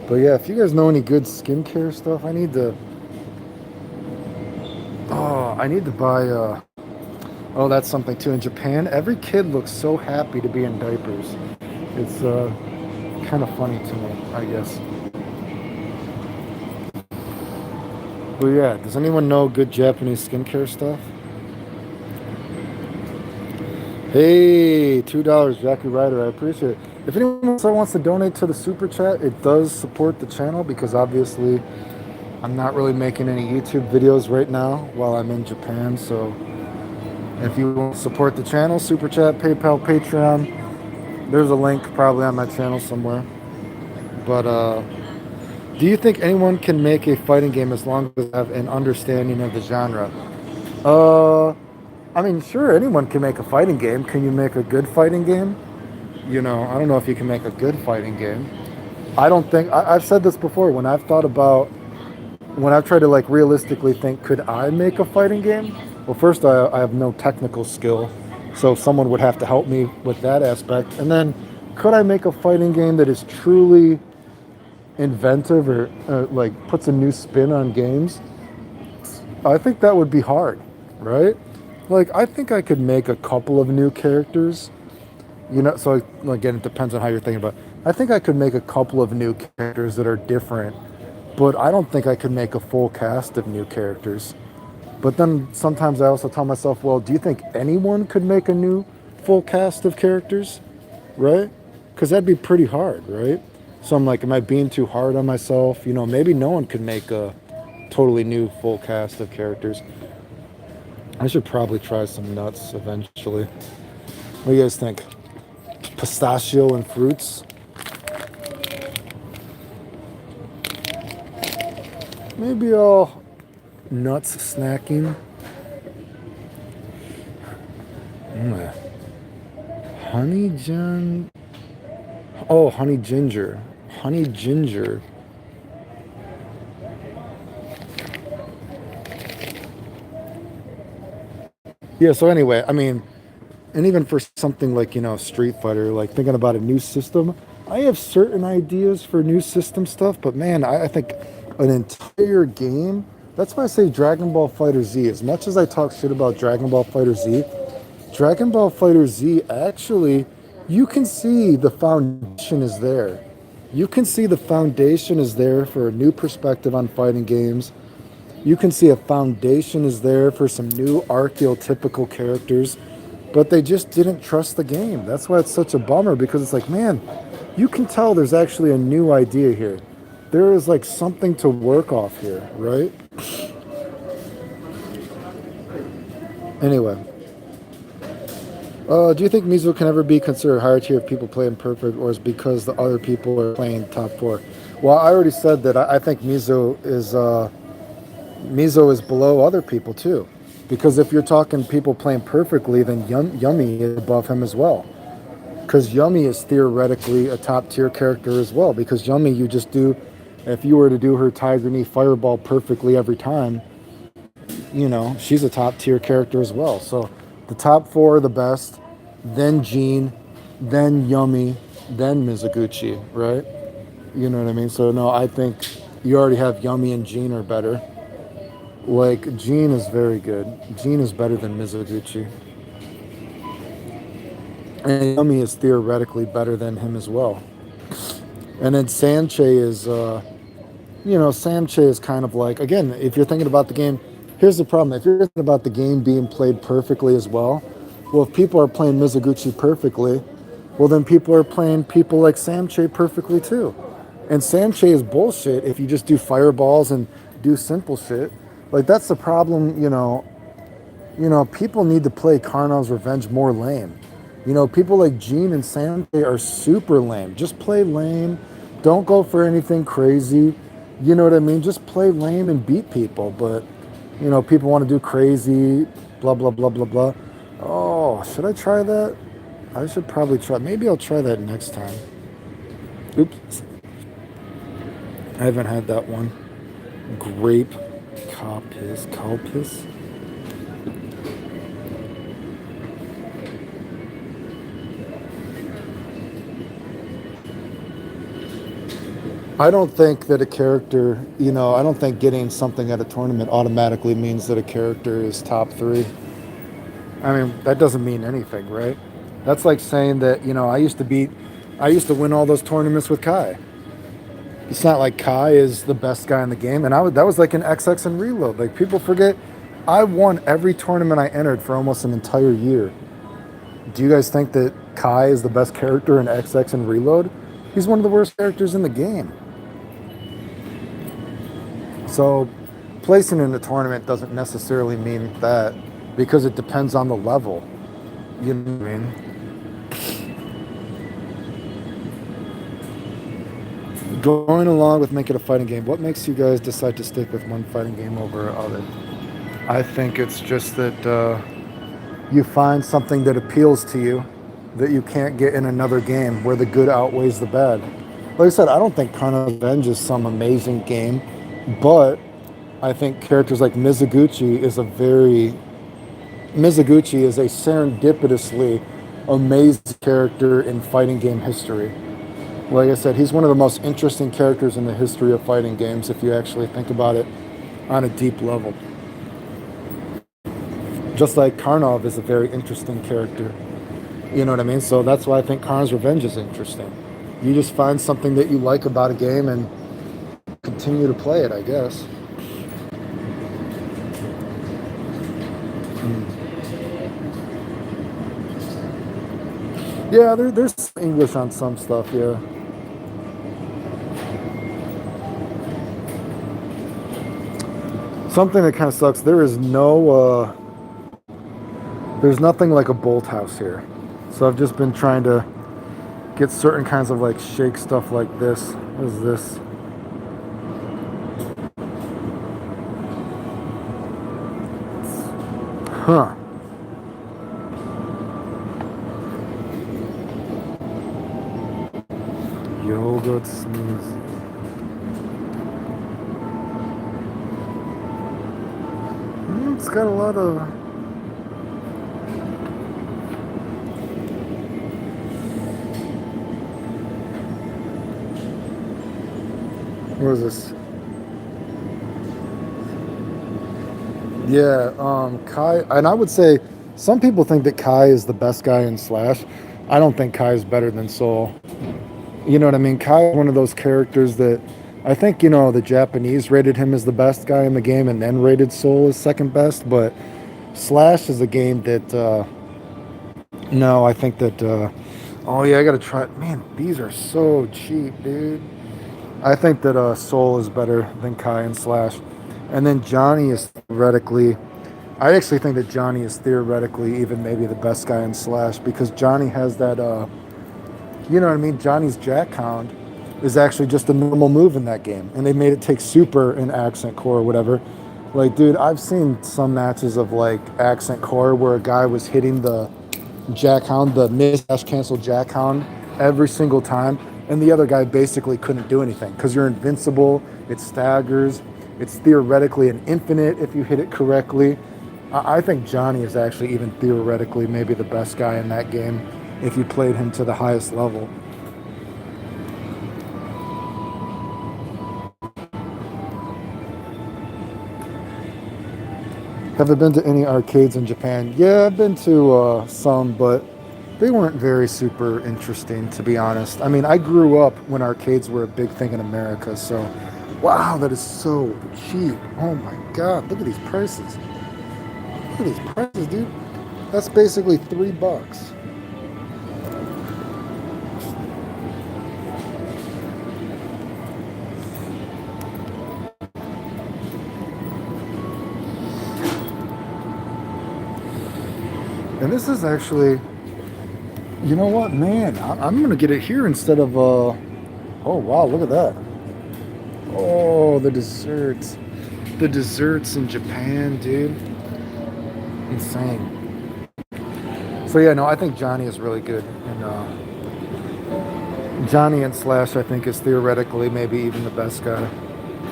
But yeah, if you guys know any good skincare stuff, I need to buy oh, that's something too. In Japan, every kid looks so happy to be in diapers. It's kind of funny to me, I guess. But yeah, does anyone know good Japanese skincare stuff? Hey, $2, Jackie Ryder. I appreciate it. If anyone else wants to donate to the super chat, it does support the channel because obviously I'm not really making any YouTube videos right now while I'm in Japan. So if you want to support the channel, super chat, PayPal, Patreon, there's a link probably on my channel somewhere. But do you think anyone can make a fighting game as long as they have an understanding of the genre? I mean, sure, anyone can make a fighting game. Can you make a good fighting game? I don't know if you can make a good fighting game. I don't think, I've said this before, when I've tried to realistically think, could I make a fighting game? Well, first, I have no technical skill, so someone would have to help me with that aspect. And then, could I make a fighting game that is truly inventive or puts a new spin on games? I think that would be hard, right? I think I could make a couple of new characters, so again, it depends on how you're thinking about it. I think I could make a couple of new characters that are different, but I don't think I could make a full cast of new characters. But then sometimes I also tell myself, well, do you think anyone could make a new full cast of characters, right? Because that'd be pretty hard, right? So I'm like, am I being too hard on myself? Maybe no one could make a totally new full cast of characters. I should probably try some nuts eventually. What do you guys think? Pistachio and fruits? Maybe all nuts snacking. Honey gin. Oh, honey ginger. Honey ginger. Yeah, so anyway, I mean, and even for something like, Street Fighter, thinking about a new system, I have certain ideas for new system stuff, but man, I think an entire game, that's why I say Dragon Ball Fighter Z. As much as I talk shit about Dragon Ball Fighter Z, Dragon Ball Fighter Z, actually, you can see the foundation is there. You can see the foundation is there for a new perspective on fighting games. You can see a foundation is there for some new archetypical characters, but they just didn't trust the game. That's why it's such a bummer, because it's like, man, you can tell there's actually a new idea here. There is something to work off here, right? Anyway. Do you think Mizu can ever be considered higher tier if people play him perfect, or is it because the other people are playing top 4? Well, I already said that I think Mizo is below other people too, because if you're talking people playing perfectly, then Yummy is above him as well. Because Yummy is theoretically a top tier character as well. Because Yummy, you just do, if you were to do her Tiger Knee Fireball perfectly every time, she's a top tier character as well. So the top four are the best, then Jean, then Yummy, then Mizuguchi, right? You know what I mean? So no, I think you already have Yummy and Jean are better. Like Jean is very good. Jean is better than Mizuguchi. And Yummy is theoretically better than him as well. And then Sanche is Sanche is kind of like, again, if you're thinking about the game, here's the problem. If you're thinking about the game being played perfectly as well, if people are playing Mizuguchi perfectly, well, then people are playing people like Samche perfectly too. And Samche is bullshit if you just do fireballs and do simple shit. Like, that's the problem, people need to play Karnov's Revenge more lame. People like Gene and Sanjay are super lame. Just play lame. Don't go for anything crazy. You know what I mean? Just play lame and beat people. But, people want to do crazy, blah, blah, blah, blah, blah. Oh, should I try that? I should probably try. Maybe I'll try that next time. Oops. I haven't had that one. Grape Calpis. I don't think that a character, I don't think getting something at a tournament automatically means that a character is top three. I mean, that doesn't mean anything, right? That's like saying that, I used to win all those tournaments with Kai. It's not like Kai is the best guy in the game. And that was like an XX and reload. Like, people forget, I won every tournament I entered for almost an entire year. Do you guys think that Kai is the best character in XX and reload? He's one of the worst characters in the game. So placing in the tournament doesn't necessarily mean that, because it depends on the level. You know what I mean? Going along with make it a fighting game, what makes you guys decide to stick with one fighting game over other? I think it's just that you find something that appeals to you that you can't get in another game, where the good outweighs the bad. Like I said, I don't think Karnov's Revenge is some amazing game, but I think characters like Mizuguchi is a serendipitously amazing character in fighting game history. Like I said, he's one of the most interesting characters in the history of fighting games if you actually think about it on a deep level. Just like Karnov is a very interesting character. You know what I mean? So that's why I think Karnov's Revenge is interesting. You just find something that you like about a game and continue to play it, I guess. Yeah, there's English on some stuff, yeah. Something that kind of sucks, there's nothing like a bolt house here. So I've just been trying to get certain kinds of like shake stuff like this. What is this? Huh. Yogurt smooth. It's got a lot of... What is this? Yeah, Kai, and I would say some people think that Kai is the best guy in Slash. I don't think Kai is better than Soul. You know what I mean? Kai is one of those characters that I think, the Japanese rated him as the best guy in the game and then rated Soul as second best. But Slash is a game that, no, I think that, oh yeah, I gotta try it. Man, these are so cheap, dude. I think that Soul is better than Kai and Slash. And then Johnny is theoretically, I actually think that Johnny is theoretically even maybe the best guy in Slash, because Johnny has that, you know what I mean? Johnny's Jack Hound. is actually just a normal move in that game, and they made it take super in Accent Core or whatever. Like, dude, I've seen some matches of like Accent Core where a guy was hitting the Jackhound, the miss dash cancel Jackhound every single time, and the other guy basically couldn't do anything because you're invincible. It staggers. It's theoretically an infinite if you hit it correctly. I think Johnny is actually even theoretically maybe the best guy in that game if you played him to the highest level. Have I been to any arcades in Japan? Yeah, I've been to some, but they weren't very super interesting, to be honest. I mean, I grew up when arcades were a big thing in America, so wow, that is so cheap. Oh my God, look at these prices. Look at these prices, dude. That's basically $3. And this is actually, you know what, man? I'm gonna get it here instead of oh wow, look at that. Oh, the desserts. The desserts in Japan, dude. Insane. So yeah, no, I think Johnny is really good. And Johnny and Slash, I think, is theoretically maybe even the best guy.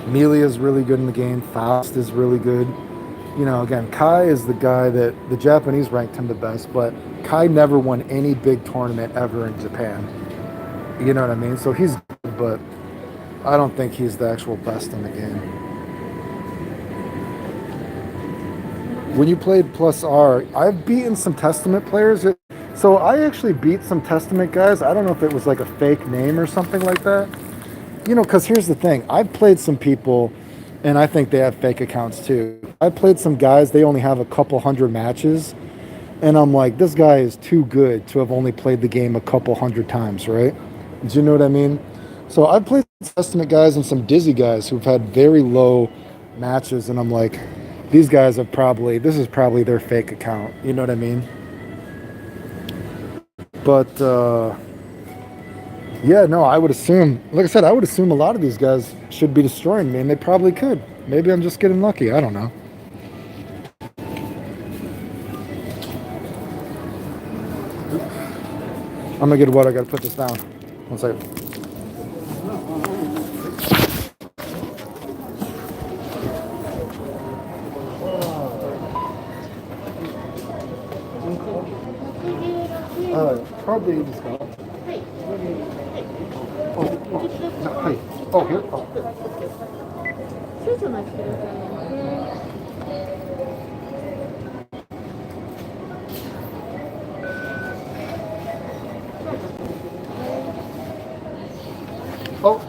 Melee is really good in the game. Faust is really good. You know, again, Kai is the guy that the Japanese ranked him the best, but Kai never won any big tournament ever in Japan. You know what I mean? So he's good, but I don't think he's the actual best in the game. When you played Plus R, I've beaten some Testament players. So I actually beat some Testament guys. I don't know if it was like a fake name or something like that. You know, because here's the thing. I've played some people, and I think they have fake accounts too. I played some guys, they only have a couple hundred matches. And I'm like, this guy is too good to have only played the game a couple hundred times, right? Do you know what I mean? So I've played some Testament guys and some Dizzy guys who've had very low matches, and I'm like, these guys have probably, this is probably their fake account. You know what I mean? But yeah, no, I would assume, like I said, I would assume a lot of these guys should be destroying me, and they probably could. Maybe I'm just getting lucky. I don't know. I'm gonna get what? I gotta put this down. One second. Probably this guy. Hi. Oh, here. Oh.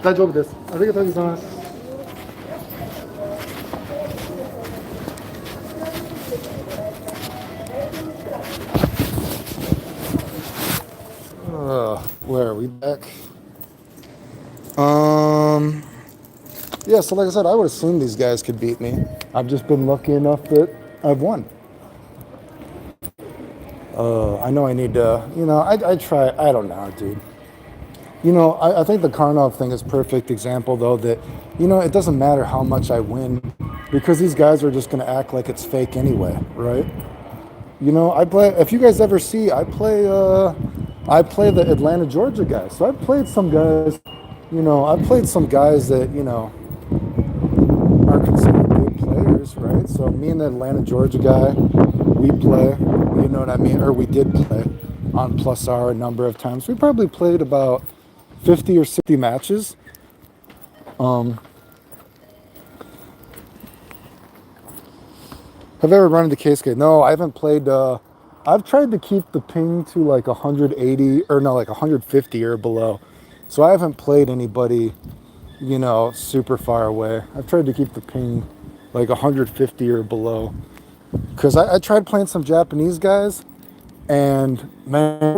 大丈夫です。ありがとうございます。Where are we back? Yeah, so like I said, I would assume these guys could beat me. I've just been lucky enough that I've won. I know I need to, you know, I try, I don't know, dude. You know, I think the Karnov thing is a perfect example, though, that, you know, it doesn't matter how much I win because these guys are just going to act like it's fake anyway, right? You know, I play, if you guys ever see, I play the Atlanta, Georgia guys. So I've played some guys, you know, I've played some guys that, you know, are considered good players, right? So me and the Atlanta, Georgia guy, we play, you know what I mean? Or we did play on Plus R a number of times. We probably played about 50 or 60 matches. Have I ever run into Keisuke? No, I haven't played. I've tried to keep the ping to like 180 or no, like 150 or below. So I haven't played anybody, you know, super far away. I've tried to keep the ping like 150 or below. Because I tried playing some Japanese guys, and man,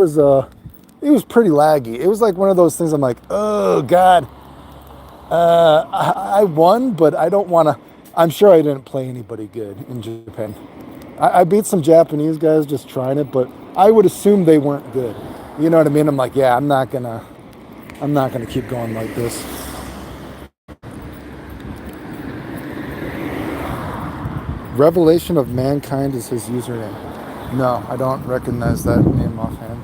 it was pretty laggy. It was like one of those things I'm like, oh God, I won, but I don't want to. I'm sure I didn't play anybody good in Japan. I beat some Japanese guys just trying it, but I would assume they weren't good. You know what I mean? I'm like, yeah, I'm not gonna I'm not going to keep going like this. Revelation of Mankind is his username. No, I don't recognize that name offhand.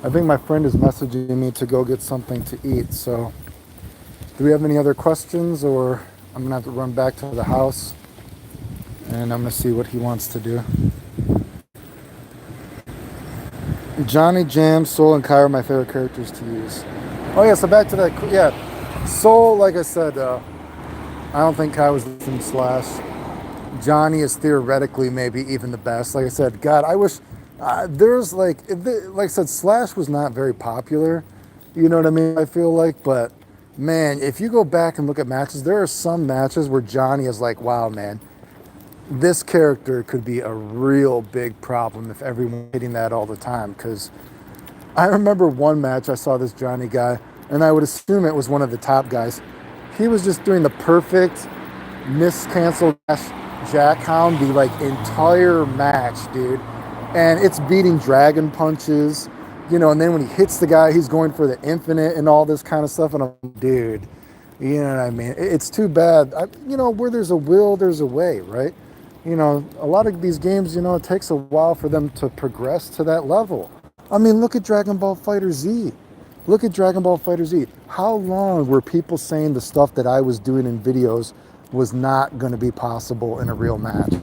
I think my friend is messaging me to go get something to eat. So, do we have any other questions, or I'm gonna have to run back to the house and I'm gonna see what he wants to do. Johnny Jam, Soul, and Kai are my favorite characters to use. Oh yeah, so back to that. Yeah, Soul. Like I said, I don't think Kai was from Slash. Johnny is theoretically maybe even the best. Like I said, God, I wish there's like I said, Slash was not very popular. You know what I mean? I feel like, but man, if you go back and look at matches, there are some matches where Johnny is like, wow, man, this character could be a real big problem if everyone hitting that all the time. Because I remember one match I saw this Johnny guy, and I would assume it was one of the top guys. He was just doing the perfect miscancel jackhound the like entire match, dude. And it's beating dragon punches, you know, and then when he hits the guy, he's going for the infinite and all this kind of stuff. And I'm like, dude, you know what I mean? It's too bad. You know, where there's a will, there's a way, right? You know, a lot of these games, you know, it takes a while for them to progress to that level. I mean, look at Dragon Ball Fighter Z. Look at Dragon Ball Fighter Z. How long were people saying the stuff that I was doing in videos was not going to be possible in a real match?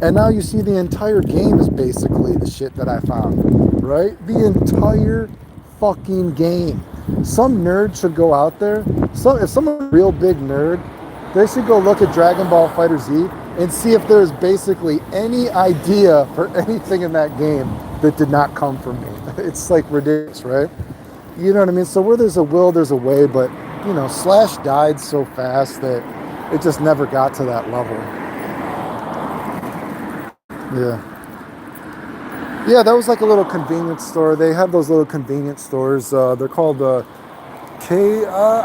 And now you see the entire game is basically the shit that I found, right? The entire fucking game. Some nerd should go out there. If someone's a real big nerd, they should go look at Dragon Ball Fighter Z and see if there's basically any idea for anything in that game that did not come from me. It's like ridiculous, right? You know what I mean? So where there's a will, there's a way, but you know, Slash died so fast that it just never got to that level. Yeah, that was like a little convenience store. They have those little convenience stores. They're called I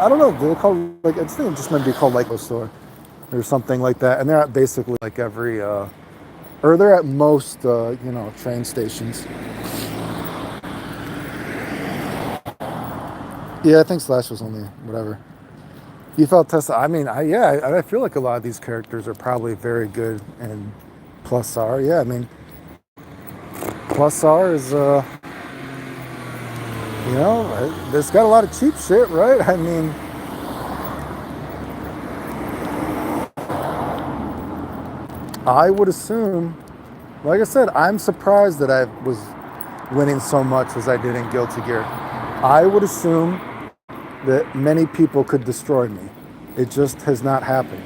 don't know. They're called like, I think it just might be called like a store or something like that. And they're at basically like every, or they're at most, you know, train stations. Yeah, I think Slash was only whatever. You felt Tesla. I mean, I feel like a lot of these characters are probably very good in Plus R. Yeah, I mean, Plus R is, you know, it's got a lot of cheap shit, right? I mean, I would assume, like I said, I'm surprised that I was winning so much as I did in Guilty Gear. I would assume that many people could destroy me. It just has not happened.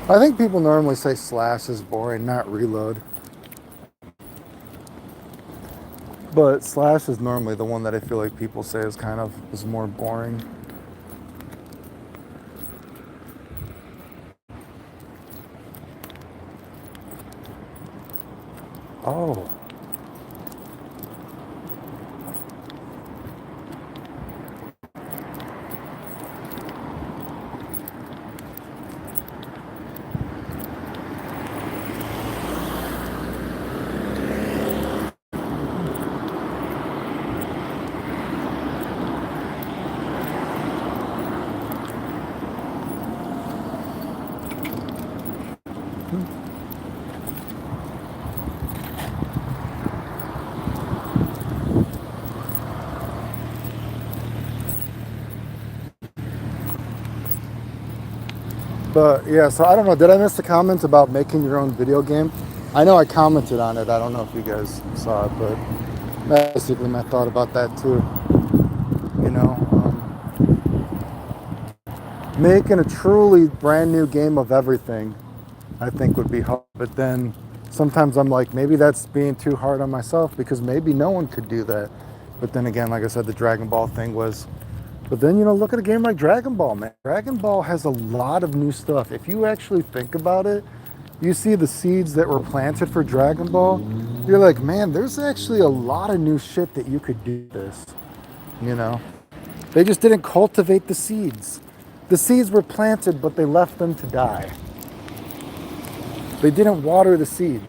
I think people normally say Slash is boring, not Reload. But Slash is normally the one that I feel like people say is more boring. Oh. But yeah, so I don't know. Did I miss the comment about making your own video game? I know I commented on it. I don't know if you guys saw it, but that's basically my thought about that too. You know, making a truly brand new game of everything, I think would be hard. But then sometimes I'm like, maybe that's being too hard on myself because maybe no one could do that. But then again, like I said, the Dragon Ball thing was. But then, you know, look at a game like Dragon Ball, man. Dragon Ball has a lot of new stuff. If you actually think about it, you see the seeds that were planted for Dragon Ball, you're like, man, there's actually a lot of new shit that you could do with this, you know? They just didn't cultivate the seeds. The seeds were planted, but they left them to die. They didn't water the seed.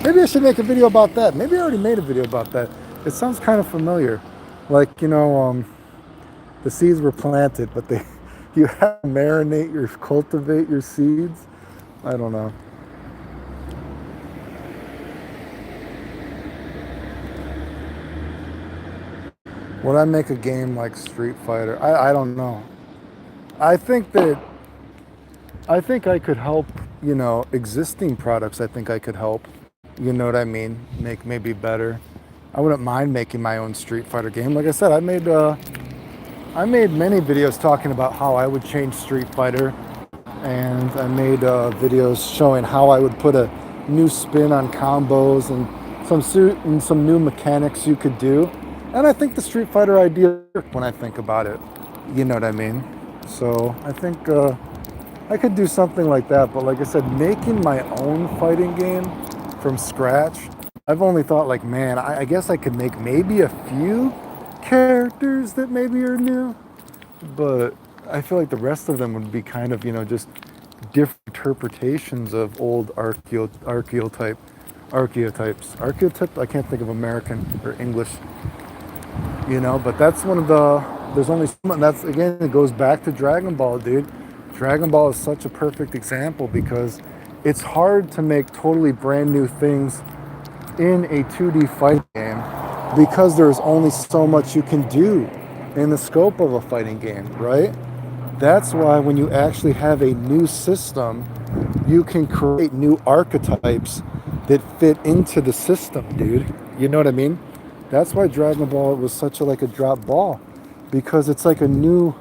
Maybe I should make a video about that. Maybe I already made a video about that. It sounds kind of familiar. Like, the seeds were planted, but you have to marinate cultivate your seeds. I don't know. Would I make a game like Street Fighter? I don't know. I think I could help, existing products. I think I could help. You know what I mean? Make maybe better. I wouldn't mind making my own Street Fighter game. Like I said, I made many videos talking about how I would change Street Fighter, and I made videos showing how I would put a new spin on combos and some new mechanics you could do. And I think the Street Fighter idea worked when I think about it. You know what I mean? So I think I could do something like that. But like I said, making my own fighting game from scratch, I've only thought like, man, I guess I could make maybe a few characters that maybe are new, but I feel like the rest of them would be kind of, just different interpretations of old archetypes. Archetype, I can't think of American or English, but that's one of there's only some, that's, again, it goes back to Dragon Ball, dude. Dragon Ball is such a perfect example because it's hard to make totally brand new things in a 2D fighting game because there's only so much you can do in the scope of a fighting game, right? That's why when you actually have a new system, you can create new archetypes that fit into the system, dude. You know what I mean? That's why Dragon Ball was such a drop ball, because it's like a new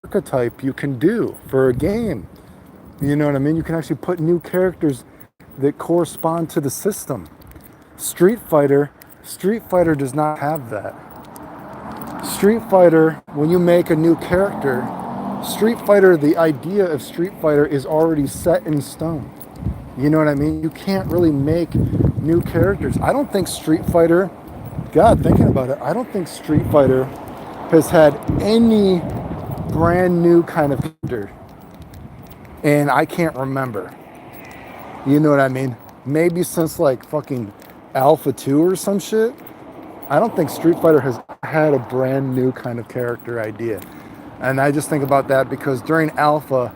archetype you can do for a game. You know what I mean? You can actually put new characters that correspond to the system. Street Fighter does not have that. Street Fighter, when you make a new character, Street Fighter, the idea of Street Fighter is already set in stone. You know what I mean? You can't really make new characters. I don't think Street Fighter, God, thinking about it, I don't think Street Fighter has had any brand new kind of character. And I can't remember. You know what I mean? Maybe since like fucking Alpha 2 or some shit. I don't think Street Fighter has had a brand new kind of character idea. And I just think about that because during Alpha,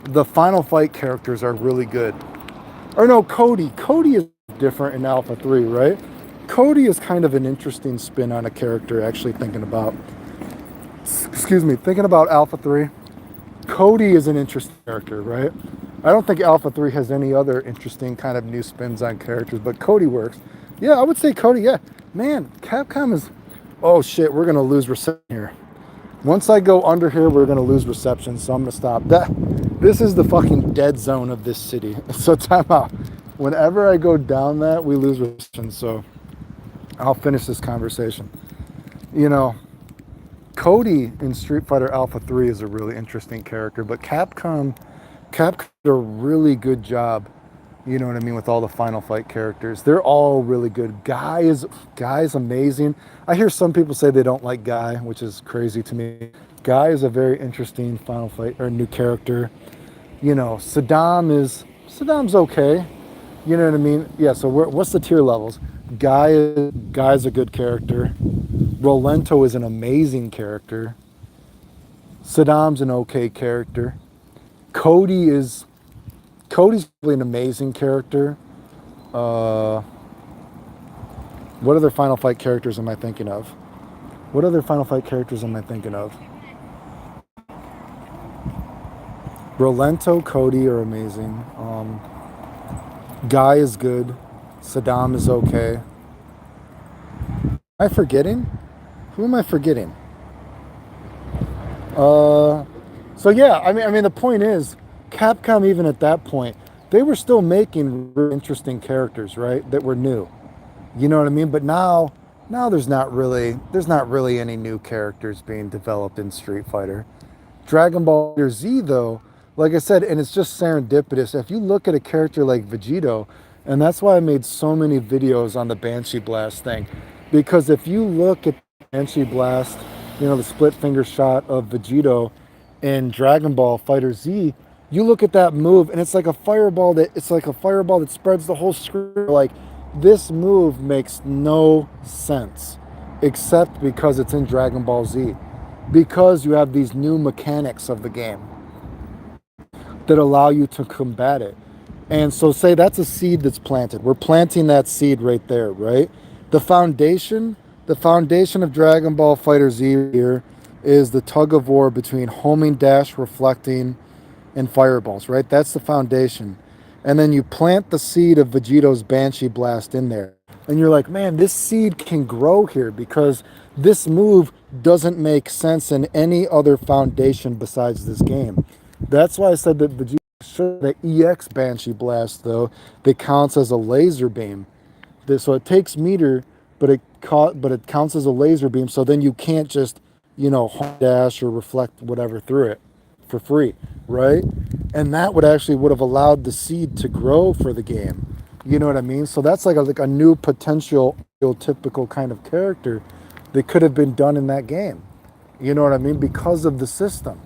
the Final Fight characters are really good. Or no, Cody. Cody is different in Alpha 3, right? Cody is kind of an interesting spin on a character, actually thinking about Alpha 3. Cody is an interesting character, right? I don't think Alpha 3 has any other interesting kind of new spins on characters, but Cody works. Yeah, I would say Cody, yeah. Man, Capcom is... Oh shit, we're going to lose reception here. Once I go under here, we're going to lose reception, so I'm going to stop. This is the fucking dead zone of this city. So time out. Whenever I go down that, we lose reception, so I'll finish this conversation. Cody in Street Fighter Alpha 3 is a really interesting character, but Capcom did a really good job, you know what I mean, with all the Final Fight characters. They're all really good. Guy is amazing. I hear some people say they don't like Guy, which is crazy to me. Guy is a very interesting Final Fight or new character. Saddam's okay. You know what I mean? Yeah, so what's the tier levels? Guy's a good character. Rolento is an amazing character. Saddam's an okay character. Cody's probably an amazing character. What other Final Fight characters am I thinking of? Rolento, Cody are amazing. Guy is good. Saddam is okay. Am I forgetting? Who am I forgetting? So yeah, I mean, the point is, Capcom, even at that point, they were still making really interesting characters, right? That were new. You know what I mean? But now there's not really any new characters being developed in Street Fighter. Dragon Ball Z, though, Like I said, and it's just serendipitous. If you look at a character like Vegito, and that's why I made so many videos on the Banshee Blast thing, because if you look at Banshee Blast, you know, the split finger shot of Vegito in Dragon Ball Fighter Z, you look at that move and it's like a fireball that spreads the whole screen. Like, this move makes no sense except because it's in Dragon Ball Z, because you have these new mechanics of the game that allow you to combat it. And so, say that's a seed that's planted. We're planting that seed right there, right? The foundation, the foundation of Dragon Ball Fighter Z here is the tug of war between homing, dash, reflecting, and fireballs, right? That's the foundation. And then you plant the seed of Vegito's Banshee Blast in there. And you're like, man, this seed can grow here because this move doesn't make sense in any other foundation besides this game. That's why I said that Vegeta should the EX Banshee Blast, though, that counts as a laser beam. So it takes meter, but it counts as a laser beam. So then you can't just, you know, dash or reflect whatever through it for free, right? And that would have allowed the seed to grow for the game. You know what I mean? So that's like a new potential typical kind of character that could have been done in that game. You know what I mean? Because of the system.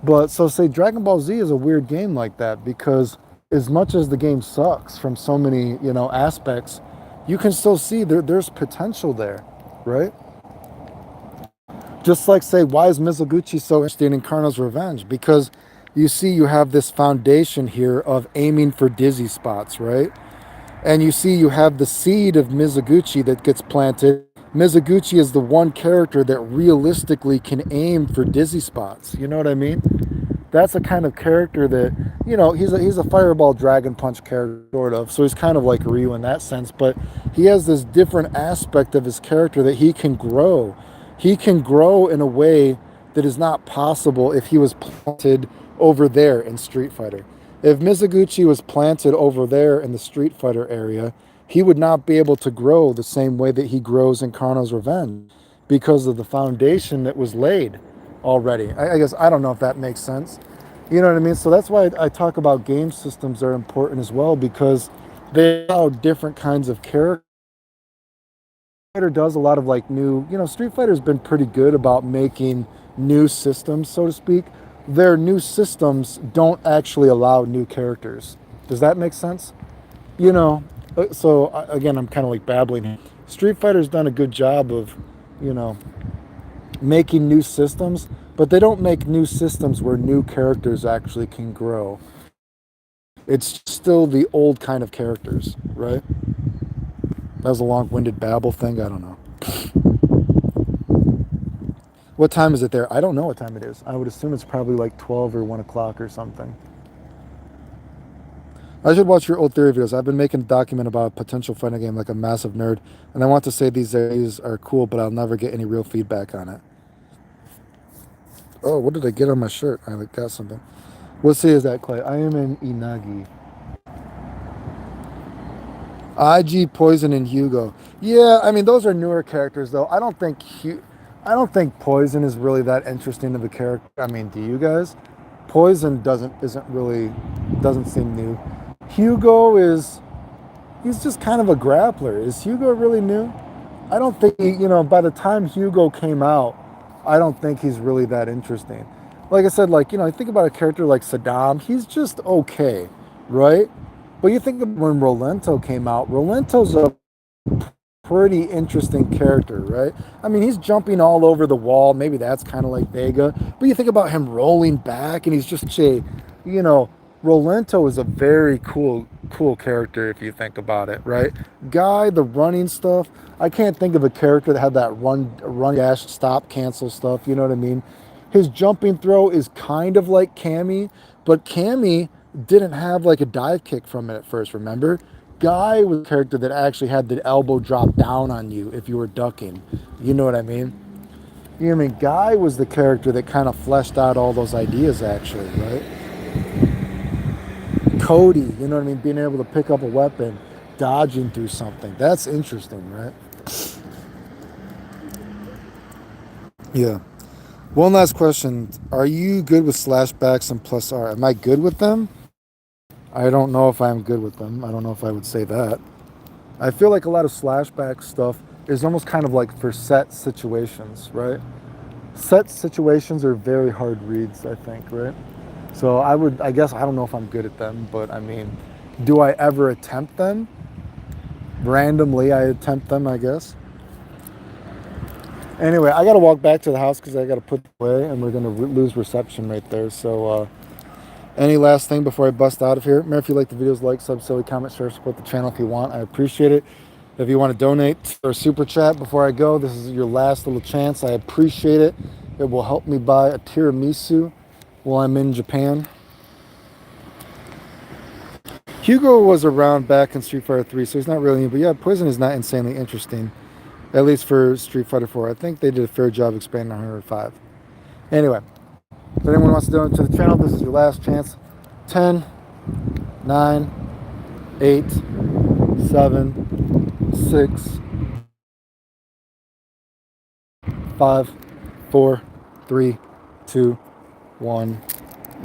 But so say Dragon Ball Z is a weird game like that, because as much as the game sucks from so many, you know, aspects, you can still see there's potential there, right? Just like, say, why is Mizoguchi so interested in Karna's Revenge? Because you see you have this foundation here of aiming for dizzy spots, right? And you see you have the seed of Mizoguchi that gets planted. Mizoguchi is the one character that realistically can aim for dizzy spots. You know what I mean? That's a kind of character that, you know, he's a Fireball Dragon Punch character, sort of. So he's kind of like Ryu in that sense. But he has this different aspect of his character that he can grow. He can grow in a way that is not possible if he was planted over there in Street Fighter. If Mizoguchi was planted over there in the Street Fighter area, he would not be able to grow the same way that he grows in Karna's Revenge, because of the foundation that was laid already. I guess, I don't know if that makes sense. You know what I mean? So that's why I talk about game systems are important as well, because they allow different kinds of characters. Street Fighter does a lot of like new, you know, Street Fighter's been pretty good about making new systems, so to speak. Their new systems don't actually allow new characters. Does that make sense? You know, so again, I'm kind of like babbling here. Street Fighter's done a good job of, you know, making new systems, but they don't make new systems where new characters actually can grow. It's still the old kind of characters, right? That was a long-winded babble thing. I don't know. What time is it there? I don't know what time it is. I would assume it's probably like 12 or 1 o'clock or something. I should watch your old theory videos. I've been making a document about a potential fighting game like a massive nerd, and I want to say these days are cool, but I'll never get any real feedback on it. Oh, what did I get on my shirt? I got something. What city is that, Clay? I am in Inagi. IG, Poison, and Hugo. Yeah, I mean, those are newer characters, though. I don't think Poison is really that interesting of a character. I mean, do you guys? Poison doesn't seem new. Hugo he's just kind of a grappler. Is Hugo really new? I don't think, you know, by the time Hugo came out, I don't think he's really that interesting. Like I said, like, you know, I think about a character like Saddam, he's just okay, right? But you think of when Rolento came out, Rolento's a pretty interesting character, right? I mean, he's jumping all over the wall. Maybe that's kind of like Vega. But you think about him rolling back, and he's just you know, Rolento is a very cool character if you think about it, right? Guy, the running stuff. I can't think of a character that had that run, dash, stop, cancel stuff. You know what I mean? His jumping throw is kind of like Cammy, but Cammy didn't have like a dive kick from it at first, remember? Guy was a character that actually had the elbow drop down on you if you were ducking. You know what I mean? You know what I mean? Guy was the character that kind of fleshed out all those ideas, actually, right? Cody, you know what I mean? Being able to pick up a weapon, dodging through something. That's interesting, right? Yeah. One last question. Are you good with slashbacks and plus R? Am I good with them? I don't know if I'm good with them. I don't know if I would say that. I feel like a lot of slashback stuff is almost kind of like for set situations, right? Set situations are very hard reads, I think, right? So I guess, I don't know if I'm good at them, but I mean, do I ever attempt them? Randomly, I attempt them, I guess. Anyway, I got to walk back to the house because I got to put it away and we're going to lose reception right there. So, any last thing before I bust out of here? Remember, if you like the videos, like, sub, silly, comment, share, support the channel if you want. I appreciate it. If you want to donate or super chat before I go, this is your last little chance. I appreciate it. It will help me buy a tiramisu while I'm in Japan. Hugo was around back in Street Fighter 3, so he's not really new. But yeah, Poison is not insanely interesting, at least for Street Fighter 4. I think they did a fair job expanding on 105. Anyway, if anyone wants to donate to the channel, this is your last chance. 10, 9, 8, 7, 6, 5, 4, 3, 2, 1,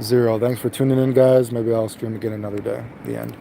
0. Thanks for tuning in, guys. Maybe I'll stream again another day. The end.